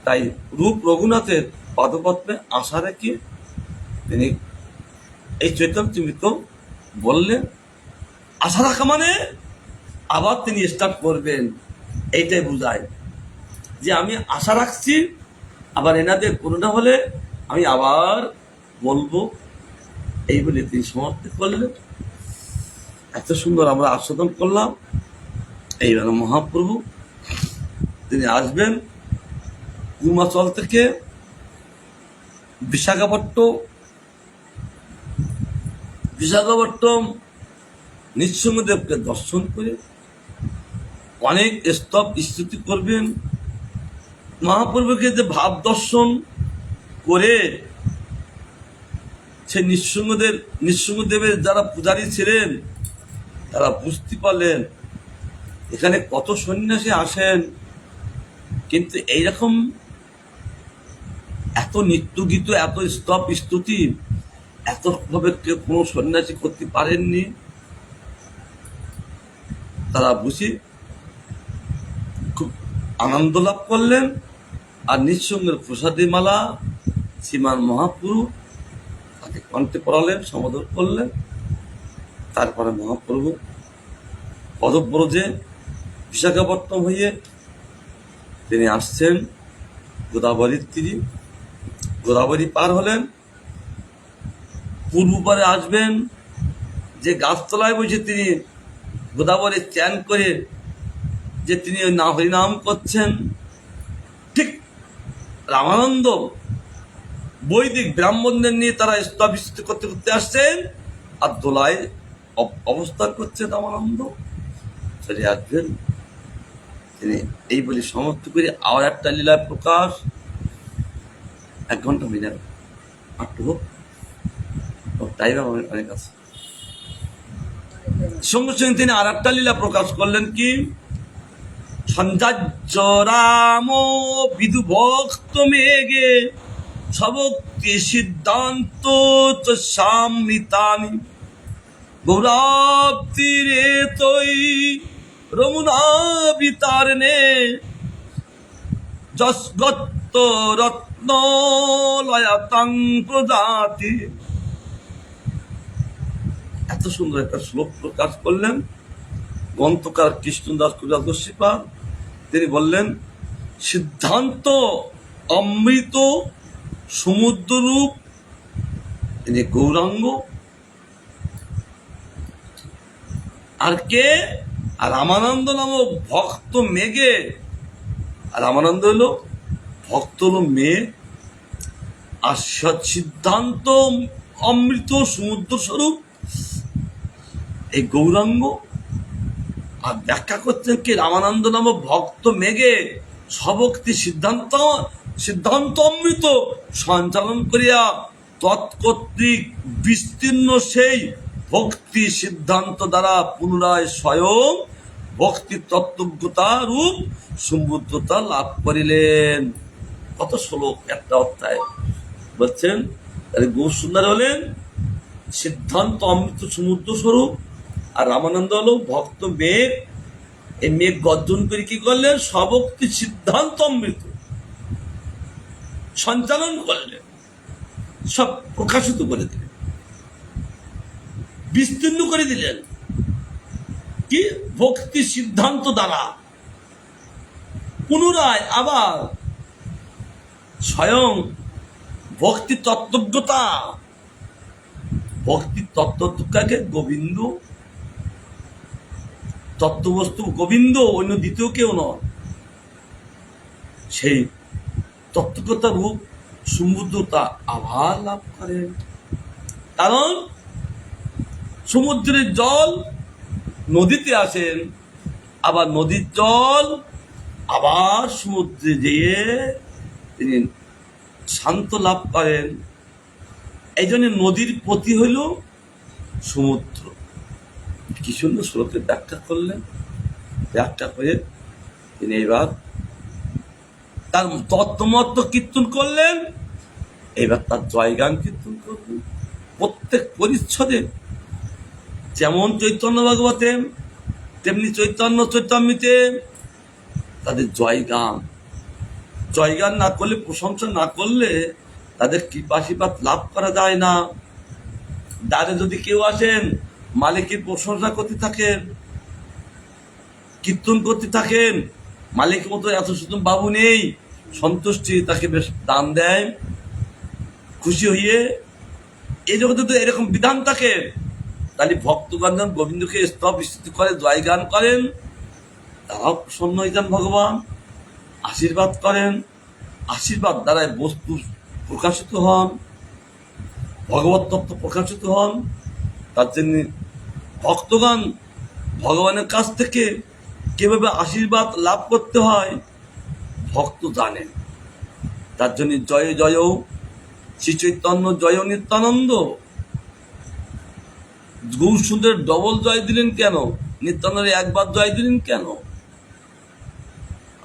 তাই রূপ রঘুনাথের পাদপদ্মে আশা রেখে তিনি এই চৈতন্যমৃত বললেন। আশা রাখা মানে আবার তিনি স্টার্ট করবেন, এইটাই বোঝায় যে আমি আশা রাখছি, আবার এনাদের করুণা হলে আমি আবার বলবো, এই বলে তিনি সমাপ্তি করলেন। এত সুন্দর আমরা আস্বাদন করলাম। এইবার মহাপ্রভু তিনি আসবেন হিমাচল থেকে বিশাখাপট্টনম নৃসিংহদেবকে দর্শন করে অনেক স্তব স্তুতি করবেন। মহাপ্রভুকে যে ভাব দর্শন করে সে নৃসিংহদেবের যারা পূজারী ছিলেন তারা বুঝতে পারলেন এখানে কত সন্ন্যাসী আসেন, কিন্তু এইরকম এত নৃত্য গীত, এত স্তব স্তুতি এত ভাবে কেউ কোনো সন্ন্যাসী করতে পারেননি। তারা বুঝি খুব আনন্দ লাভ করলেন। আর নৃসিংহের প্রসাদী মালা শ্রীমান মহাপ্রভু তাকে কণ্ঠে পড়ালেন, সমাদর করলেন। তারপরে মহাপ্রভু পদব্রজে বিশাখাপত্তনম হয়ে তিনি আসছেন গোদাবরীর তীরে। গোদাবরী পার হলেন, পূর্ব পারে আসবেন, যে গাছতলায় বসে তিনি গোদাবরী চ্যান করে যে তিনি ওই হরিনাম করছেন, ঠিক রামানন্দ বৈদিক ব্রাহ্মণদের নিয়ে তারা স্তবিষ্ট করতে করতে আসছেন, আর দোলায় অবস্থান করছেন রামানন্দ। চলে আসবেন তিনি এই বলে সমাপ্ত করে আর একটা লীলা প্রকাশ। 1 ঘন্টা হয়ে যাবে, একটু হোক, টাইম অনেক আছে। সঙ্গে সঙ্গে তিনি আর একটা লীলা প্রকাশ করলেন, কি সঞ্জাজ্য রাম বিদু ভক্ত মেঘে সবক্তি সিদ্ধান্ত সামৃতানি গৌরাব্দিরে তৈ রমুনা বিতারণে যস্গত রত্ন লয়াতাং প্রজাতি। এত সুন্দর একটা শ্লোক প্রকাশ করলেন গ্রন্থকার কৃষ্ণদাস কুজাদস্যিপা। তিনি বললেন সিদ্ধান্ত অমৃত সমুদ্ররূপ তিনি গৌরাঙ্গ। আর কে? আর রামানন্দ নামক ভক্ত মেঘে। আর রামানন্দ হলো ভক্ত, হলো মেঘ। আর সিদ্ধান্ত অমৃত সমুদ্র স্বরূপ এই গৌরাঙ্গ। আর ব্যাখ্যা করছেন কি রামানন্দ নামক ভক্ত মেঘে সবক্তি সিদ্ধান্ত অমৃত সঞ্চালন করিয়া তৎকর্তৃক বিস্তীর্ণ সেই ভক্তি সিদ্ধান্ত দ্বারা পুনরায় স্বয়ং ভক্তি তত্ত্বজ্ঞতা রূপ সমুদ্রতা লাভ করিলেন। কত শ্লোক একটা অধ্যায় বলছেন। গৌরসুন্দর হলেন সিদ্ধান্ত অমৃত সমুদ্র স্বরূপ, আর রামানন্দ হলো ভক্ত মেঘ। এই মেঘ গর্জন করে কি করলেন? সবক্তি সিদ্ধান্ত অমৃত সঞ্চালন করলেন, সব প্রকাশিত করে দিলেন, বিস্তীর্ণ করে দিলেন। কি ভক্তি সিদ্ধান্ত দ্বারা পুনরায় আবার স্বয়ং ভক্তি তত্ত্বজ্ঞতা। ভক্তি তত্ত্বজ্ঞাকে গোবিন্দ, তত্ত্ববস্তু গোবিন্দ, অন্য দ্বিতীয় কেউ নয়। সেই তত্ত্বজ্ঞতা রূপ সমুদ্রতা আবার লাভ করেন। কারণ সমুদ্রের জল নদীতে আসেন, আবার নদীর জল আবার সমুদ্রে যেয়ে তিনি শান্ত লাভ করেন। এই জন্য নদীর পতি হইল সমুদ্র। কি সুন্দর শ্লোকে ব্যাখ্যা করলেন। ব্যাখ্যা করে তিনি এবার তার তত্ত্বমত্ত কীর্তন করলেন। এবার তার জয়গান কীর্তন করলেন। প্রত্যেক পরিচ্ছদে যেমন চৈতন্য ভাগবতে তেমনি চৈতন্য চৈতামৃতে তাদের জয়গান। জয়গান না করলে, প্রশংসা না করলে তাদের কৃপাশীর্বাদ লাভ করা যায় না। দ্বারে যদি কেউ আসেন, মালিকের প্রশংসা করতে থাকেন, কীর্তন করতে থাকেন, মালিকের মতো এত সুন্দর বাবু নেই, সন্তুষ্টি তাকে বেশ দান দেয় খুশি হইয়ে। এই জগতে তো এরকম বিধান থাকে। তাহলে ভক্তগণ গোবিন্দকে স্তব স্তুতি করে, জয়গান করেন, তারাও প্রসন্ন হয়ে যান, ভগবান আশীর্বাদ করেন। আশীর্বাদ দ্বারাই বস্তু প্রকাশিত হন, ভগবত তত্ত্ব প্রকাশিত হন। তার জন্য ভক্তগণ ভগবানের কাছ থেকে কিভাবে আশীর্বাদ লাভ করতে হয় ভক্ত জানেন। তার জন্য জয় জয় শ্রী চৈতন্য জয় নিত্যানন্দ। গৌরসুন্দরের ডবল জয় দিলেন কেন? নিত্যানন্দের একবার জয় দিলেন কেন?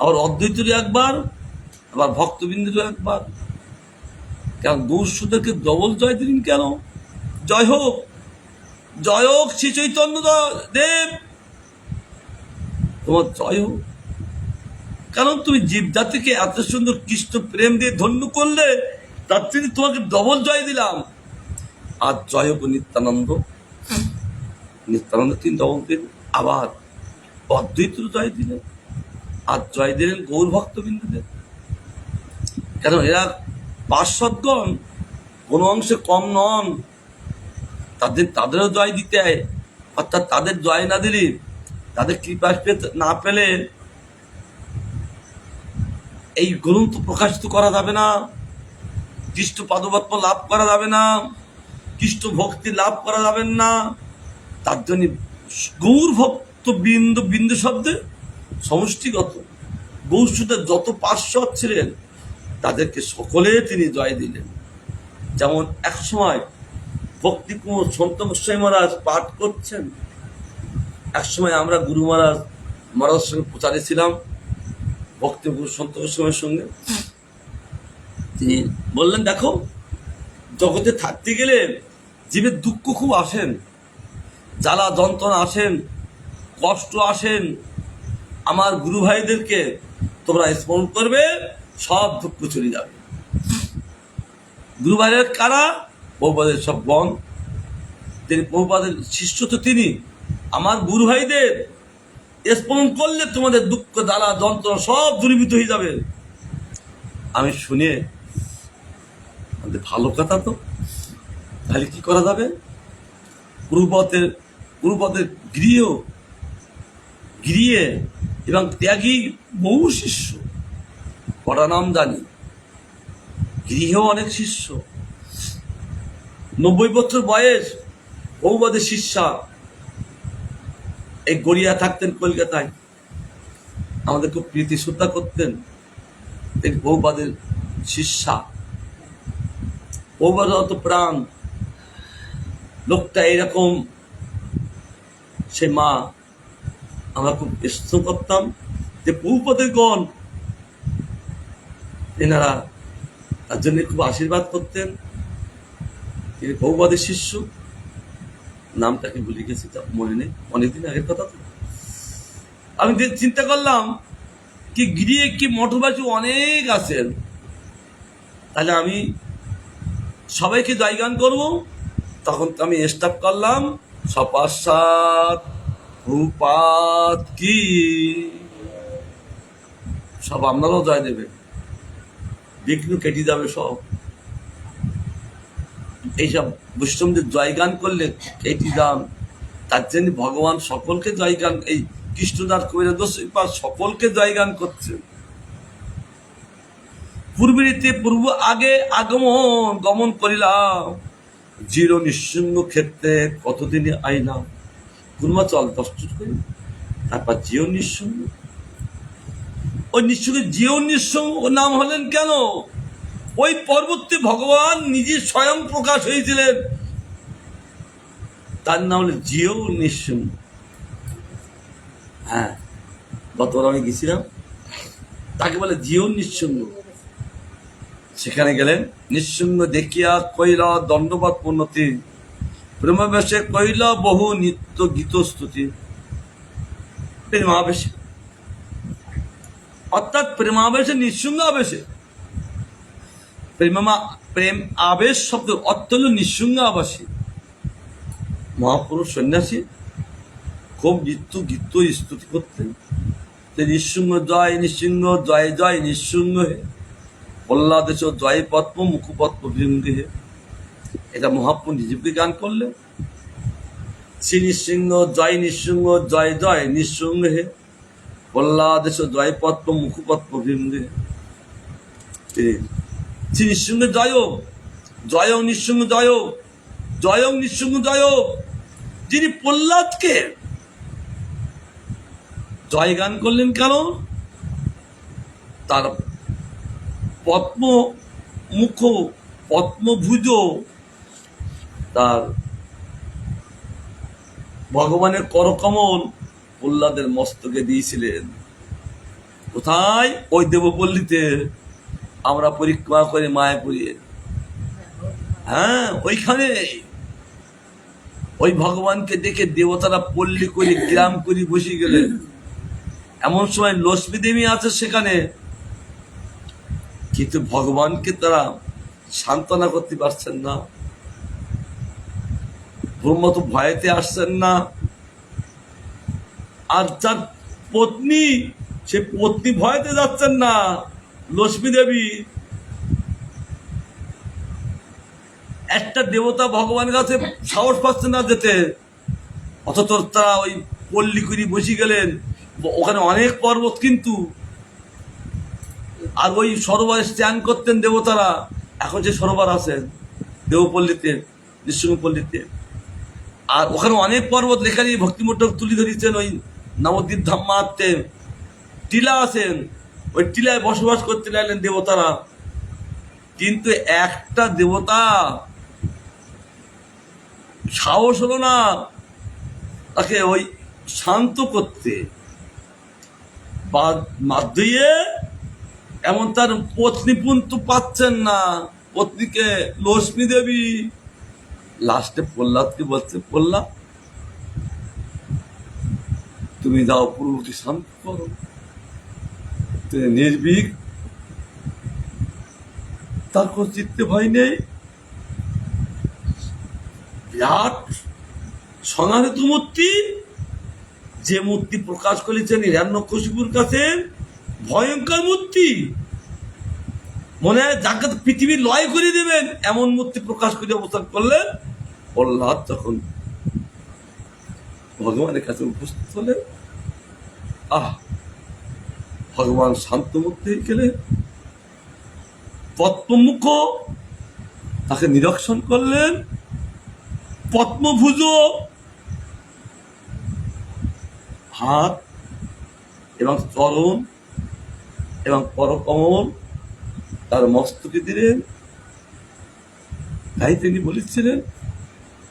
আবার অদ্বৈতের একবার, আবার ভক্তবৃন্দের একবার, কেন গৌরসুন্দরকে ডবল জয় দিলেন কেন? জয় হোক, জয় হোক শ্রী চৈতন্য দেব, তোমার জয় হোক। কারণ তুমি জীব জাতিকে এত সুন্দর কৃষ্ণ প্রেম দিয়ে ধন্য করলে, তার থেকে তোমাকে ডবল জয় দিলাম। আর জয় হোক নিত্যানন্দ, নিত্যানন্দ তিনি ডবল দিলেন। আবার অদ্বৈত জয় দিলেন, আর জয় দিলেন গৌর ভক্তবৃন্দদের। কেন এরা পার্শ্বদগণ কোনো অংশে কম নন, তাদেরও জয় দিতে হয়। অর্থাৎ তাদের জয় না দিলে, তাদের কৃপা না পেলে এই গ্রন্থ প্রকাশিত করা যাবে না, কৃষ্ণ পাদপদ্ম লাভ করা যাবে না, কৃষ্ণ ভক্তি লাভ করা যাবে না। তার জন্য গৌর ভক্ত বিন্দু বিন্দু শব্দে সমষ্টিগত গৌরসুন্দর যত পার্শ্বদ ছিলেন তাদেরকে সকলে তিনি জয় দিলেন। যেমন এক সময় ভক্তি কুমার সন্ত গোস্বামী মহারাজ পাঠ করছেন, এক সময় আমরা গুরু মহারাজের সঙ্গে প্রচারে ছিলাম, ভক্তি গুরু সন্ত গোস্বামীর সঙ্গে। তিনি বললেন, দেখো জগতে থাকতে গেলে জীবের দুঃখ খুব আসেন, জ্বালা যন্ত্রণা আসেন, কষ্ট আসেন। আমার গুরু ভাইদেরকে তোমরা স্মরণ করবে, সব দুঃখ চলে যাবে। গুরু ভাইয়ের কারা? প্রভুপাদের সব গণ। তিনি প্রভুপাদের শিষ্য, তো তিনি আমার গুরু ভাইদের স্মরণ করলে তোমাদের দুঃখ জ্বালা যন্ত্রণা সব দূরীভূত হয়ে যাবে। আমি শুনে ভালো কথা তো, তাহলে কি করা যাবে? গুরুপদের গৃহে এবং ত্যাগী বহু শিষ্য, কটা নাম জানি, গৃহেও অনেক শিষ্য। 90 বছর বয়স বহুবাদের শিষ্যা এই গড়িয়া থাকতেন কলকাতায়, আমাদের খুব প্রীতি শ্রদ্ধা করতেন। তিনি বহুবাদের শিষ্যা, বহুবাদ অত প্রাণ লোকটা এরকম। সে মা আমরা খুব ব্যস্ত করতাম যে বহুপদের গণ এনারা তার জন্য খুব আশীর্বাদ করতেন। তিনি বহুবাদের শিষ্য, নামটাকে ভুলে গেছি, মনে নেই, অনেকদিন আগের কথা তো। আমি চিন্তা করলাম কি গিরিয়ে কি মঠবাসী অনেক আছেন, তাহলে আমি সবাইকে জয়গান করব। তখন আমি স্টাফ করলাম, সপাসাদ ভূপাত কি, সব আপনারাও জয় দেবে, বিঘ্ন কেটে যাবে সব। এইসব বৈষ্ণবদের জয়গান করলে কেটে যান। তার জন্য ভগবান সকলকে জয়গান, এই কৃষ্ণদাস কবিরাজ সকলকে জয়গান করছেন। পূর্বীতে পূর্ব আগে আগমন গমন করিলাম, জির নিঃসঙ্গ ক্ষেত্রে কতদিনে আইলাম। পূর্বাচল 10 করি, তারপর জিও নিঃসঙ্গ। ওই নিঃসঙ্গে জিও নিঃসঙ্গ নাম হলেন কেন? ওই পর্বতে ভগবান নিজে স্বয়ং প্রকাশ হয়েছিলেন, তার নাম হলো জিও নিঃসঙ্গ। হ্যাঁ, গতবার আমি গেছিলাম, তাকে বলে জিও নিঃসঙ্গ। সেখানে গেলেন, নিঃসঙ্গ দেখিয়া কইলা দণ্ডবাদ পূর্ণতি, প্রেমাবেশে কইলা বহু নিত্য গীত স্তুতি। প্রেমাবেশে অর্থাৎ প্রেমাবেশে নিঃসঙ্গ আবেশে, প্রেম আবেশ শব্দ অর্থ হল নিঃসঙ্গ আবাসী। মহাপুরুষ সন্ন্যাসী খুব নিত্য গীত স্তুতি করতেন। নিঃসঙ্গ জয় নিঃসঙ্গ জয় জয় নিঃসঙ্গ হে, প্রহ্লাদেশ জয় পদ্ম মুখপদ্ম বৃন্দে হে। এটা মহাপুর নিজেকে গান করলেন। শ্রী নিঃসঙ্গ জয় নিঃসঙ্গ জয় জয় নিঃসঙ্গ হে, প্রহ্লাদেশ জয় পদ্ম মুখপদ্ম বৃন্দে হে। শ্রী নিঃসঙ্গ জয় জয় নিঃসঙ্গ জয় জয় নিঃসঙ্গ জয়, যিনি প্রহ্লাদকে জয় গান করলেন কেন? তার পদ্ম মুখ পদ্মভুজ তার ভগবানের করকমল প্রহ্লাদের মস্তকে দিয়েছিলেন। কোথায়? ওই দেবপল্লীতে আমরা পরিক্রমা করে মায়াপুরে, হ্যাঁ ওইখানে ওই ভগবানকে দেখে দেবতারা পল্লী করে গ্রাম করে বসে গেলেন। এমন সময় লক্ষ্মী দেবী আছে সেখানে, কিন্তু ভগবানকে তারা সান্ত্বনা করতে পারছেন না। ব্রহ্মা তো ভয়েতে আসছেন না। আর যার পত্নী, সে পত্নী ভয়েতে যাচ্ছেন না। লক্ষ্মী দেবী, একটা দেবতা ভগবানের কাছে সাহস পাচ্ছে না যেতে, অথচ তারা ওই পল্লী করে বসে গেলেন। ওখানে অনেক পর্বত কিন্তু, আর ওই সরোবরে স্নান করতেন দেবতারা। এখন যে সরোবর আছেন দেবপল্লীতে, নিঃসঙ্গপল্লীতে, আর ওখানে অনেক পর্বত লেখারি ভক্তিমূর্তক তুলে ধরেছেন। ওই নবদ্বীপ ধাম মাহাত্মে টিলা আছেন, ওই টিলায় বসবাস করতে লাগলেন দেবতারা। কিন্তু একটা দেবতা সাহস হলো না তাকে ওই শান্ত করতে, বাধ্য হয়ে, এমন তার পত্নী পুন্তু পাচ্ছেন না, পত্নীকে লক্ষ্মী দেবী। লাস্টে প্রহ্লাদকে বলছে, প্রহ্লাদ তুমি যাও পূর্ববর্তী শান্ত করো, তুমি নির্ভীক, তার কোন চিত্তে ভয় নেই। বিরাট সনাতন মূর্তি, যে মূর্তি প্রকাশ করেছেন হিরণ্যকশিপুর কাছে, ভয়ঙ্কর মূর্তি, মনে হয় যাকে পৃথিবী লয় করে দেবেন এমন মূর্তি প্রকাশ করে অবস্থান করলেন। প্রহ্লাদ যখন ভগবানের কাছে উপস্থিত হলেন, ভগবান শান্ত মূর্তি গেলেন। পদ্মমুখ তাকে নিরীক্ষণ করলেন। পদ্মভুজ হাত এবং চরণ এবং করকমল তার মস্তকে দিলেন। তাই তিনি বলেছিলেন,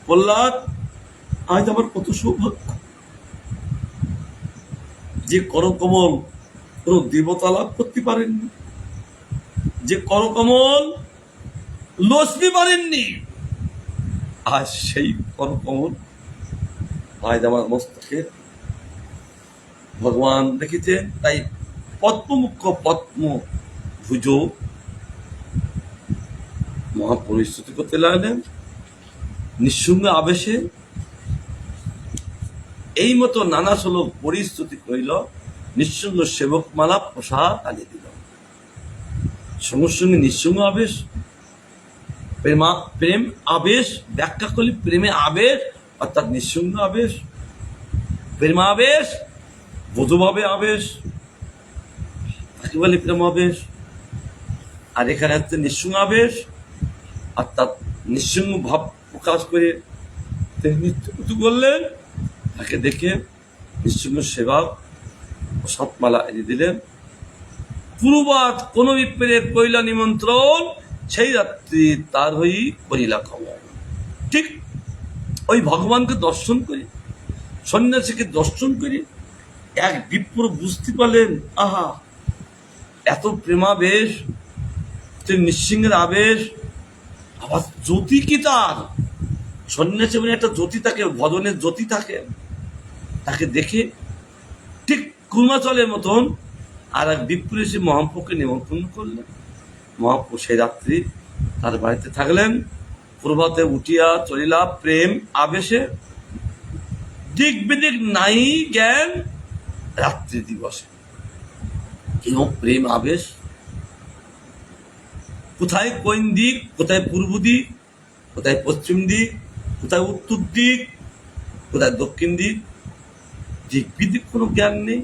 প্রহ্লাদ আজ আমার কত সৌভাগ্য যে করকমল কোন দেবতা লাভ করতে পারেননি, যে করকমল লক্ষ্মী পারেননি, আজ সেই করকমল আজ আমার মস্তকে ভগবান দেখেছেন। তাই পদ্মমুখ পদ্মভুজ মহাপরিস্তুতি করতে লাগলেন নিঃসঙ্গ আবেশে। এই মতো নানা শ্লোক পরিস্তুতি করিল, নিঃসঙ্গ সেবক মালা প্রসাদ আনিয়ে দিল। সঙ্গে সঙ্গে নিঃসঙ্গ আবেশ, প্রেম আবেশ ব্যাখ্যা করলে প্রেমে আবেশ অর্থাৎ নিঃসঙ্গ আবেশ, প্রেমাবেশ, বধুভাবে আবেশ, তাকে বলে প্রেম আবেশ। আর এখানে হচ্ছে নিঃসঙ্গ আবেশ, অর্থাৎ নিঃসঙ্গ ভাব প্রকাশ করে তিনি নৃত্য করলেন। তাকে দেখে নিঃসঙ্গ সেবা প্রসাদমালা এনে দিলেন। পূর্বাত কোন বিপ্রের কইলা নিমন্ত্রণ, সেই রাত্রি তার হই করিলা খবর। ঠিক ওই ভগবানকে দর্শন করি, সন্ন্যাসীকে দর্শন করি, এক বিপ্র বুঝতে পারলেন, আহা এত প্রেমাবেশ, নিঃসিংহের আবেশ, আবার জ্যোতি কি তার, সন্ন্যাসী মানে একটা জ্যোতি থাকে, ভজনের জ্যোতি থাকে। তাকে দেখে ঠিক কুর্মাচলের মতন আর এক বিপ্র এসে মহাপ্রভুকে নিমন্ত্রণ করলেন। মহাপ্রভু সেই রাত্রি তার বাড়িতে থাকলেন। প্রভাতে উঠিয়া চলিলা প্রেম আবেশে, দিক বিদিক নাই জ্ঞান রাত্রি দিবসে। কেউ প্রেম আবেশ, কোথায় কোন দিক, কোথায় পূর্ব দিক, কোথায় পশ্চিম দিক, কোথায় উত্তর দিক, কোথায় দক্ষিণ দিক, দিক বিদিক কোনো জ্ঞান নেই।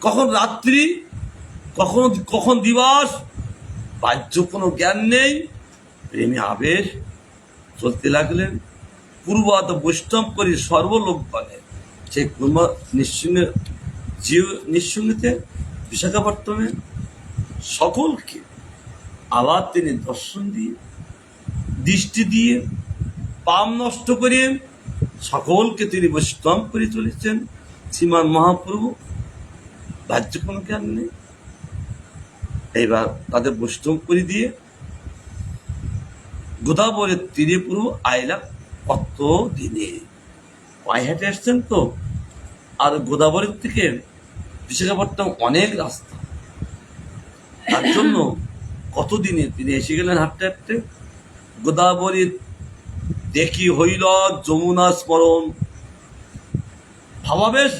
কখন রাত্রি, কখন দিবস, বাহ্য কোনো জ্ঞান নেই। প্রেমে আবেশ চলতে লাগলেন। পূর্বাত বৈষ্ণব করি সর্বলোক বলে, সেই নিঃসঙ্গের নিঃসঙ্গিতে বিশাখাপট্টমে সকলকে আবার তিনি দর্শন দিয়ে, দৃষ্টি দিয়ে, পাপ নষ্ট করে সকলকে তিনি বৈষ্ণব করে চলেছেন। শ্রীমান মহাপ্রভু বাহ্য কোনো জ্ঞান নেই, এইবার তাদের বৈষ্ণব করে দিয়ে গোদাবরীর তীরে প্রভু আইলা কত দিনে পায়ে হেঁটে আসছেন তো। আর গোদাবরীর থেকে বিশাখাপট্টনম অনেক রাস্তা, তার জন্য কতদিনে তিনি এসে গেলেন হাঁটতে হাঁটতে। গোদাবরীর দেখি হইল যমুনা স্মরণ, ভাবাবেশ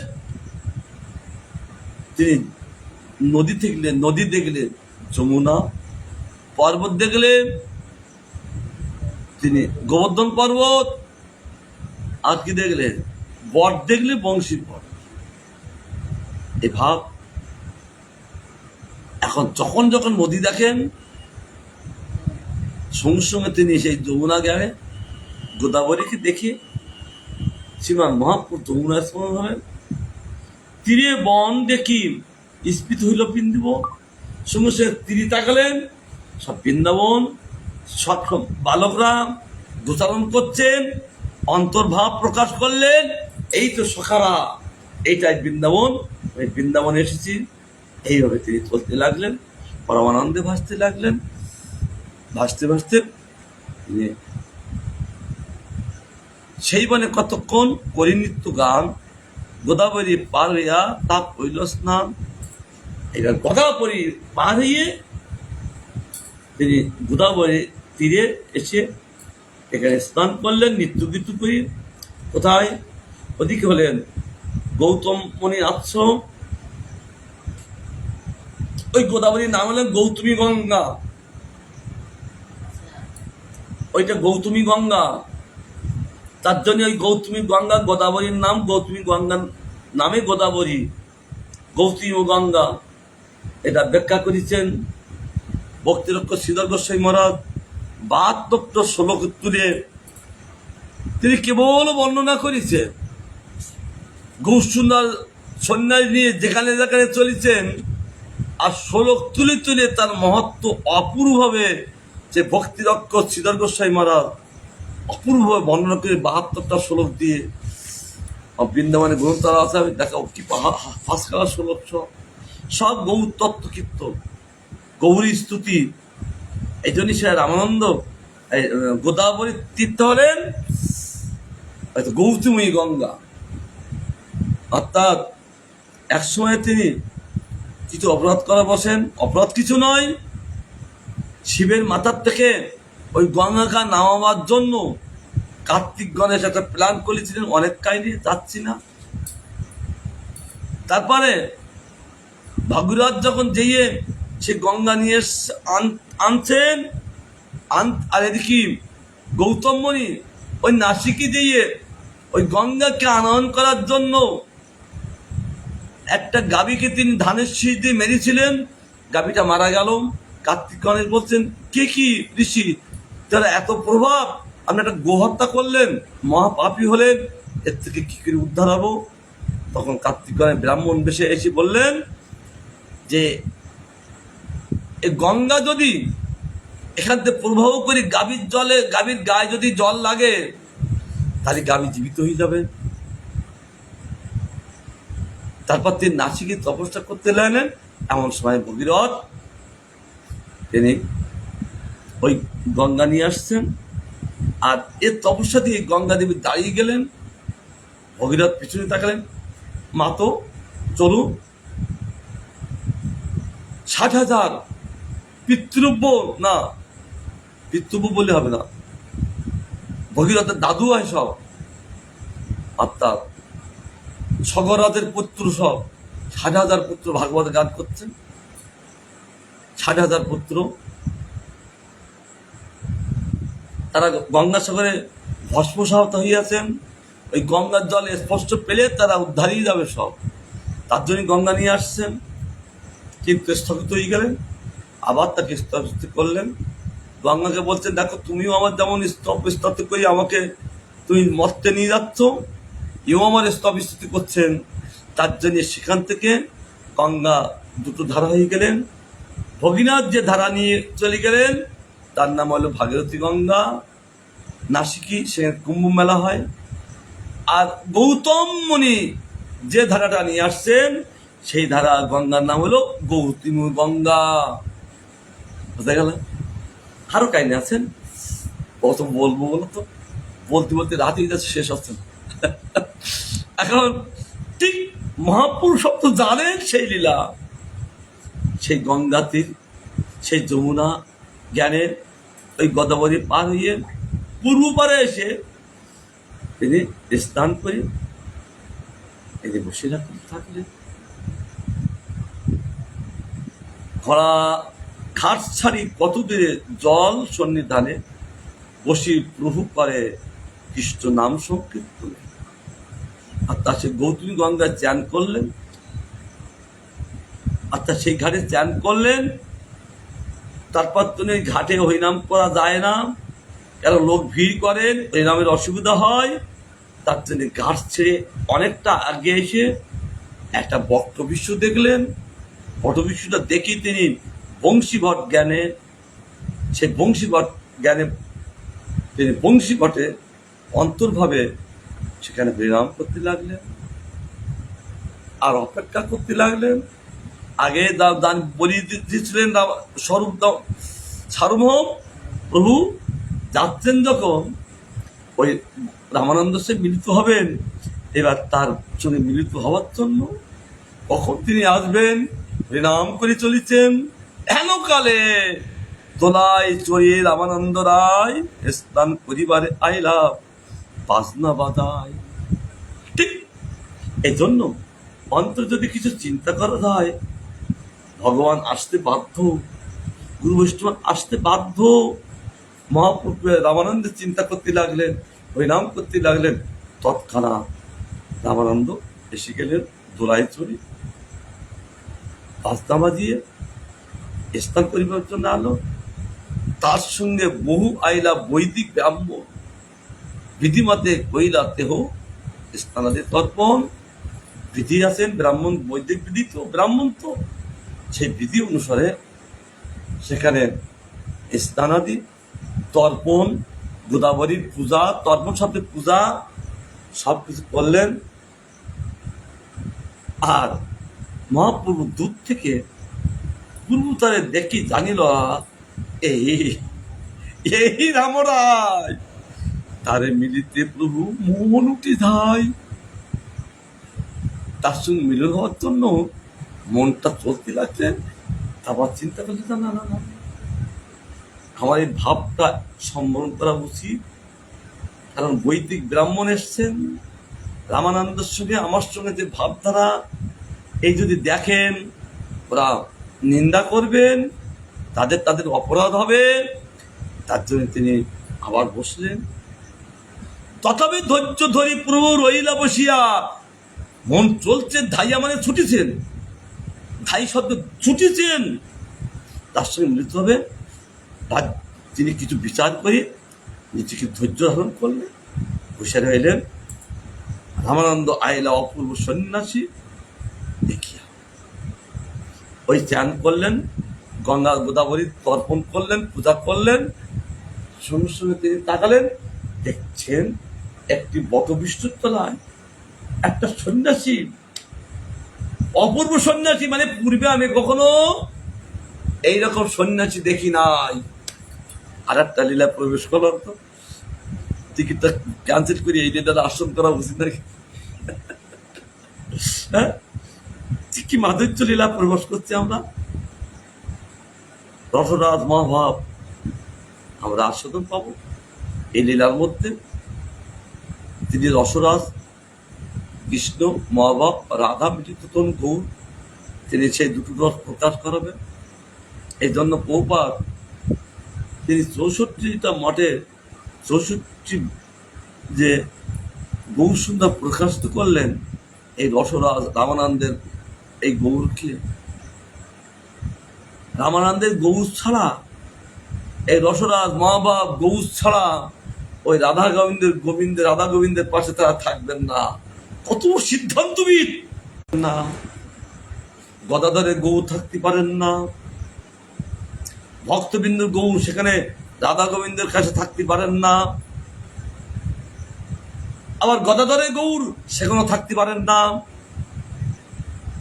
তিনি নদী দেখলেন যমুনা, পর্বত দেখলেন তিনি গোবর্ধন পর্বত, আর কি দেখলেন বট দেখলে বংশী বট। এই ভাব এখন যখন যখন নদী দেখেন সঙ্গে সঙ্গে তিনি সেই যমুনা গেলে গোদাবরীকে দেখে শ্রীমান মহাপ্রভু যমুনা স্মরণ হলেন। তীরে বন দেখি স্ফীত হইল পিন্দিব, সঙ্গে সঙ্গে তীরে তাকালেন সব বৃন্দাবন, সব বালকরা গোচারণ করছেন, অন্তর্ভাব প্রকাশ করলেন, এই তো সখারা, এইটাই বৃন্দাবন, ওই বৃন্দাবনে এসেছি। এইভাবে তিনি চলতে লাগলেন, পরমানন্দে ভাসতে লাগলেন। ভাসতে ভাসতে সেই বনে কতক্ষণ করি নিত্য গান, গোদাবরী পার হইয়া তাপ হইল স্নান। এবার গোদাবরী পার হইয়ে তিনি গোদাবরী তীরে এসে এখানে স্নান করলেন নিত্য গীত করি। কোথায়? ওদিকে হলেন গৌতম মুনির আশ্রম, ওই গোদাবরীর নাম হলেন গৌতমী গঙ্গা, ওইটা গৌতমী গঙ্গা, তার জন্য ওই গৌতমী গঙ্গা, গোদাবরীর নাম গৌতমী গঙ্গার নামে গোদাবরী, গৌতমী গঙ্গা। এটা ব্যাখ্যা করেছেন ভক্তিরক্ষ শ্রীধর গোস্বামী মহারাজ ৭২ শ্লোক তুলে তিনি কেবল বর্ণনা করেছেন। গৌসুন্দর সন্ন্যাস নিয়ে যেখানে যেখানে চলেছেন আর শ্লোক তুলে তুলে তার মহত্ব অপূর্বভাবে যে ভক্তিরক্ষ শ্রীধর গোস্বামী মহারাজ অপূর্বভাবে বর্ণনা করে ৭২টা শ্লোক দিয়ে বৃন্দাবনে গ্রন্থরা আছে, আমি দেখা কি ফাঁস করা শ্লোক সব গৌর তত্ত্ব কীর্তন, গৌরী স্তুতি। এই জন্যই সে রামানন্দ গোদাবরী তীর্থ হলেন গৌতমী গঙ্গা। অর্থাৎ একসময় তিনি কিছু অপরাধ করা বসেন, অপরাধ কিছু নয়, শিবের মাথার থেকে ওই গঙ্গাকে নামাবার জন্য কার্তিক গণেশ একটা প্ল্যান করেছিলেন, অনেক কাহিনী যাচ্ছি না। তারপরে ভাগীরথ যখন যেয়ে সে গঙ্গা নিয়ে আনছেন, আর এদিকে গৌতম মুনি ওই নাসিকে যেয়ে ওই গঙ্গাকে আনয়ন করার জন্য একটা গাভীকে তিনি ধানের শীষ দিয়ে মেরেছিলেন, গাভীটা মারা গেল। কার্তিক গণেশ বলছেন, কে কি ঋষি, তারা এত প্রভাব, আপনি একটা গোহত্যা করলেন, মহাপাপী হলেন, এর থেকে কি করে উদ্ধার হবো? তখন কার্তিক গণেশ ব্রাহ্মণ বেশে এসে বললেন যে এই গঙ্গা যদি এখান থেকে প্রবাহ করে গাভীর গায়ে যদি জল লাগে তাহলে গাভী জীবিত হয়ে যাবে। তারপর তিনি নাসিকে তপস্যা করতে লাগলেন। এমন সময় ভগীরথ তিনি ওই গঙ্গা নিয়ে আসছেন, আর এর তপস্যা দিয়ে গঙ্গা দেবী দাঁড়িয়ে গেলেন। ভগীরথ পিছনে তাকালেন, মা তো চলুন, ৬০,০০০ পিতৃব্য, না পিতৃব্য বলে হবে না, ভগীরথের দাদু হয় সব, অর্থাৎ স্বগরাজের পুত্র সব ৬০,০০০ পুত্র ভাগবত গান করছেন। ৬০,০০০ পুত্র তারা গঙ্গাসাগরে ভস্মসাহত হইয়াছেন। ওই গঙ্গার জলে স্পষ্ট পেলে তারা উদ্ধারই যাবে সব, তার জন্য গঙ্গা নিয়ে আসছেন। কিন্তু স্থগিত হয়ে গেলেন, আবার তাকে স্তব্ধ করলেন। গঙ্গাকে বলছেন, দেখো তুমিও আমার যেমন স্তব্ধ করি আমাকে তুমি মরতে নিয়ে যাচ্ছ, এও আমার স্তব্ধ করছেন। তার জন্য সেখান থেকে গঙ্গা দুটো ধারা হয়ে গেলেন। ভগীনাথ যে ধারা নিয়ে চলে গেলেন তার নাম হলো ভাগীরথী গঙ্গা। নাসিকি সেখানে কুম্ভ মেলা হয়। আর গৌতম মুনি যে ধারাটা নিয়ে আসছেন সেই ধারা গঙ্গার নাম হলো গৌতম গঙ্গা। বুঝা গেল? আরো কাহিনী আছেন, কত বলবো বলো তো, বলতে বলতে রাতে যাচ্ছে, শেষ হচ্ছে না। এখন ঠিক মহাপুরুষ তো জানেন সেই লীলা, সেই গঙ্গা তীর, সেই যমুনা জ্ঞানের ওই গোদাবরী পার হইয়ে পূর্ব পারে এসে তিনি স্নান করে এই যে বসে থাকলেন। খরা খাট ছাড়ি কত দূরে জল সন্নিধানে বসি প্রভু করে কৃষ্ণ নাম সংকীর্তন। আর তা সে গৌতমী গঙ্গায় চান করলেন, আচ্ছা সেই ঘাটে চান করলেন। তারপর তিনি ঘাটে হরিনাম করা যায় না, কারণ লোক ভিড় করেন, হরিনামের অসুবিধা হয়। তার জন্য ঘাট ছেড়ে অনেকটা আগে এসে একটা বক্রবিশ্ব দেখলেন। বটবিশ্বটা দেখে তিনি বংশীভট জ্ঞানে, সেই বংশীভট জ্ঞানে তিনি বংশীভটে অন্তর্ভাবে সেখানে হরিনাম করতে লাগলেন আর অপেক্ষা করতে লাগলেন। আগে দান বলি দিয়েছিলেন স্বরূপ সার্বভৌম প্রভু যাচ্ছেন যখন ওই রামানন্দ সে মিলিত হবেন। এবার তার সঙ্গে মিলিত হওয়ার জন্য কখন তিনি আসবেন হরিনাম করে চলেছেন। হেনকালে দোলায় চড়িয়ে রামানন্দ রায় স্নান করিবারে আইলা বাজনা বাজায়। ঠিক এই জন্য অন্তর যদি কিছু চিন্তা করা যায়, ভগবান আসতে বাধ্য, গুরু বৈষ্ণব আসতে বাধ্য। মহাপ্রভু রামানন্দের চিন্তা করতে লাগলেন, হরিনাম করতে লাগলেন। তৎক্ষণাৎ রামানন্দ এসে গেলেন দোলায় চড়ি, বাজনা বাজিয়ে স্নান করিবার জন্য আলো। তার সঙ্গে বহু আইলা বৈদিক ব্রাহ্মণ বিধিমতে কইলা দেহ স্নানাদি তর্পণ। বিধি আছেন ব্রাহ্মণ, বৈদিক বিধি তো ব্রাহ্মণ, তো সেই বিধি অনুসারে সেখানে স্নানাদি তর্পণ, গোদাবরীর পূজা, তর্পণ শব্দের পূজা সব কিছু করলেন। আর মহাপ্রভু দূর থেকে পূর্বতারে দেখি জানিল এই রামরায়, তারে মিলিতে প্রভু মন উঠে যায়। তার সঙ্গে মিলন হওয়ার জন্য মনটা চলতে লাগছে। আবার চিন্তা করলে না না না, আমার এই ভাবটা সম্বরণ করা উচিত। কারণ বৈদিক ব্রাহ্মণ এসছেন রামানন্দের সঙ্গে আমার সঙ্গে যে ভাবধারা, এই যদি দেখেন ওরা নিন্দা করবেন, তাদের অপরাধ হবে। তার জন্য তিনি আবার বসলেন। তথাপি ধৈর্য ধরি প্রভু রইলা বসিয়া। মন চলছে, ধাইয়া মানে ছুটিছেন, ধাই শব্দ ছুটিছেন, তার সঙ্গে মিলিত হবে। তিনি কিছু বিচার করে নিজেকে ধৈর্য ধারণ করলেন, বসে রইলেন। রামানন্দ আইলা অপূর্ব সন্ন্যাসী দেখিয়া ওই চান করলেন, গঙ্গা গোদাবরী তর্পণ করলেন, পূজা করলেন। সঙ্গে সঙ্গে তিনি তাকালেন, দেখছেন একটি বটবৃক্ষের তলায় একটা সন্ন্যাসী, অপূর্ব সন্ন্যাসী, মানে পূর্বে আমি কখনো এইরকম সন্ন্যাসী দেখি নাই। আর একটা লীলা প্রবেশ করলাম, তো টিকিটটা ক্যান্সেল করি, এই ডেটাটা আশ্রম করা উচিত নাকি? হ্যাঁ, কি মাধুর্য লীলা প্রবেশ করছি আমরা। রসরাজ মহাভাব আমরা আস্বাদন পাবো এই লীলার মধ্যে। তিনি রসরাজ, কৃষ্ণ, মহাভাব, রাধা, মিলিত গৌর, তিনি সেই দুটো রস প্রকাশ করাবেন। এই জন্য প্রভুপাদ তিনি 64টা মঠে 64 যে গৌর সুন্দর প্রকাশিত করলেন। এই রসরাজ রামানন্দের এই গৌরকে, রামানন্দের গৌর ছাড়া, এই রসরাজ মহাভাব গৌর ছাড়া ওই রাধা গোবিন্দের পাশে তারা থাকবেন না। কত সিদ্ধান্তবিদ না, গদাধরে গৌর থাকতে পারেন না, ভক্তবিন্দুর গৌর সেখানে রাধা গোবিন্দের কাছে থাকতে পারেন না, আবার গদাধরের গৌর সেখানেও থাকতে পারেন না।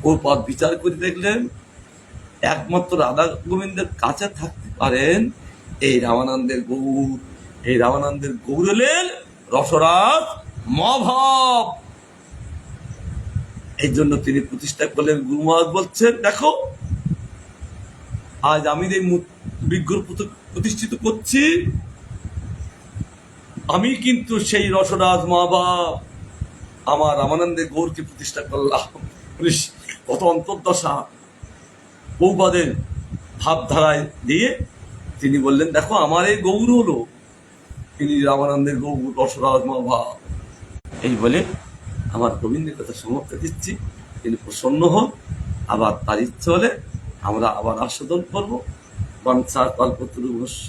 ও পথ বিচার করে দেখলেন একমাত্র রাধা গোবিন্দের কাছে থাকতে পারেন এই রামানন্দের গৌর। এই রামানন্দের গৌর হলেন রসরাজ মহাভাব। এই জন্য তিনি প্রতিষ্ঠা করলেন। গুরু মহারাজ বলছেন, দেখো আজ আমি এই বিগ্রহ প্রতিষ্ঠিত করছি, আমি কিন্তু সেই রসরাজ মহাভাব আমার রামানন্দের গৌরকে প্রতিষ্ঠা করলাম। কত অন্তর্দশা বৌবাদের ভাবধারায় দিয়ে তিনি বললেন, দেখো আমার এই গৌর হলো তিনি রামানন্দের গৌর রসরাজ মহাভাব। এই বলে আমার গোবিন্দের কথা সমাপ্ত দিচ্ছি। তিনি প্রসন্ন হন, আবার তার ইচ্ছে হলে আমরা আবার আস্বাদন করবো। বাঞ্ছার কল্পতরু ভস্য।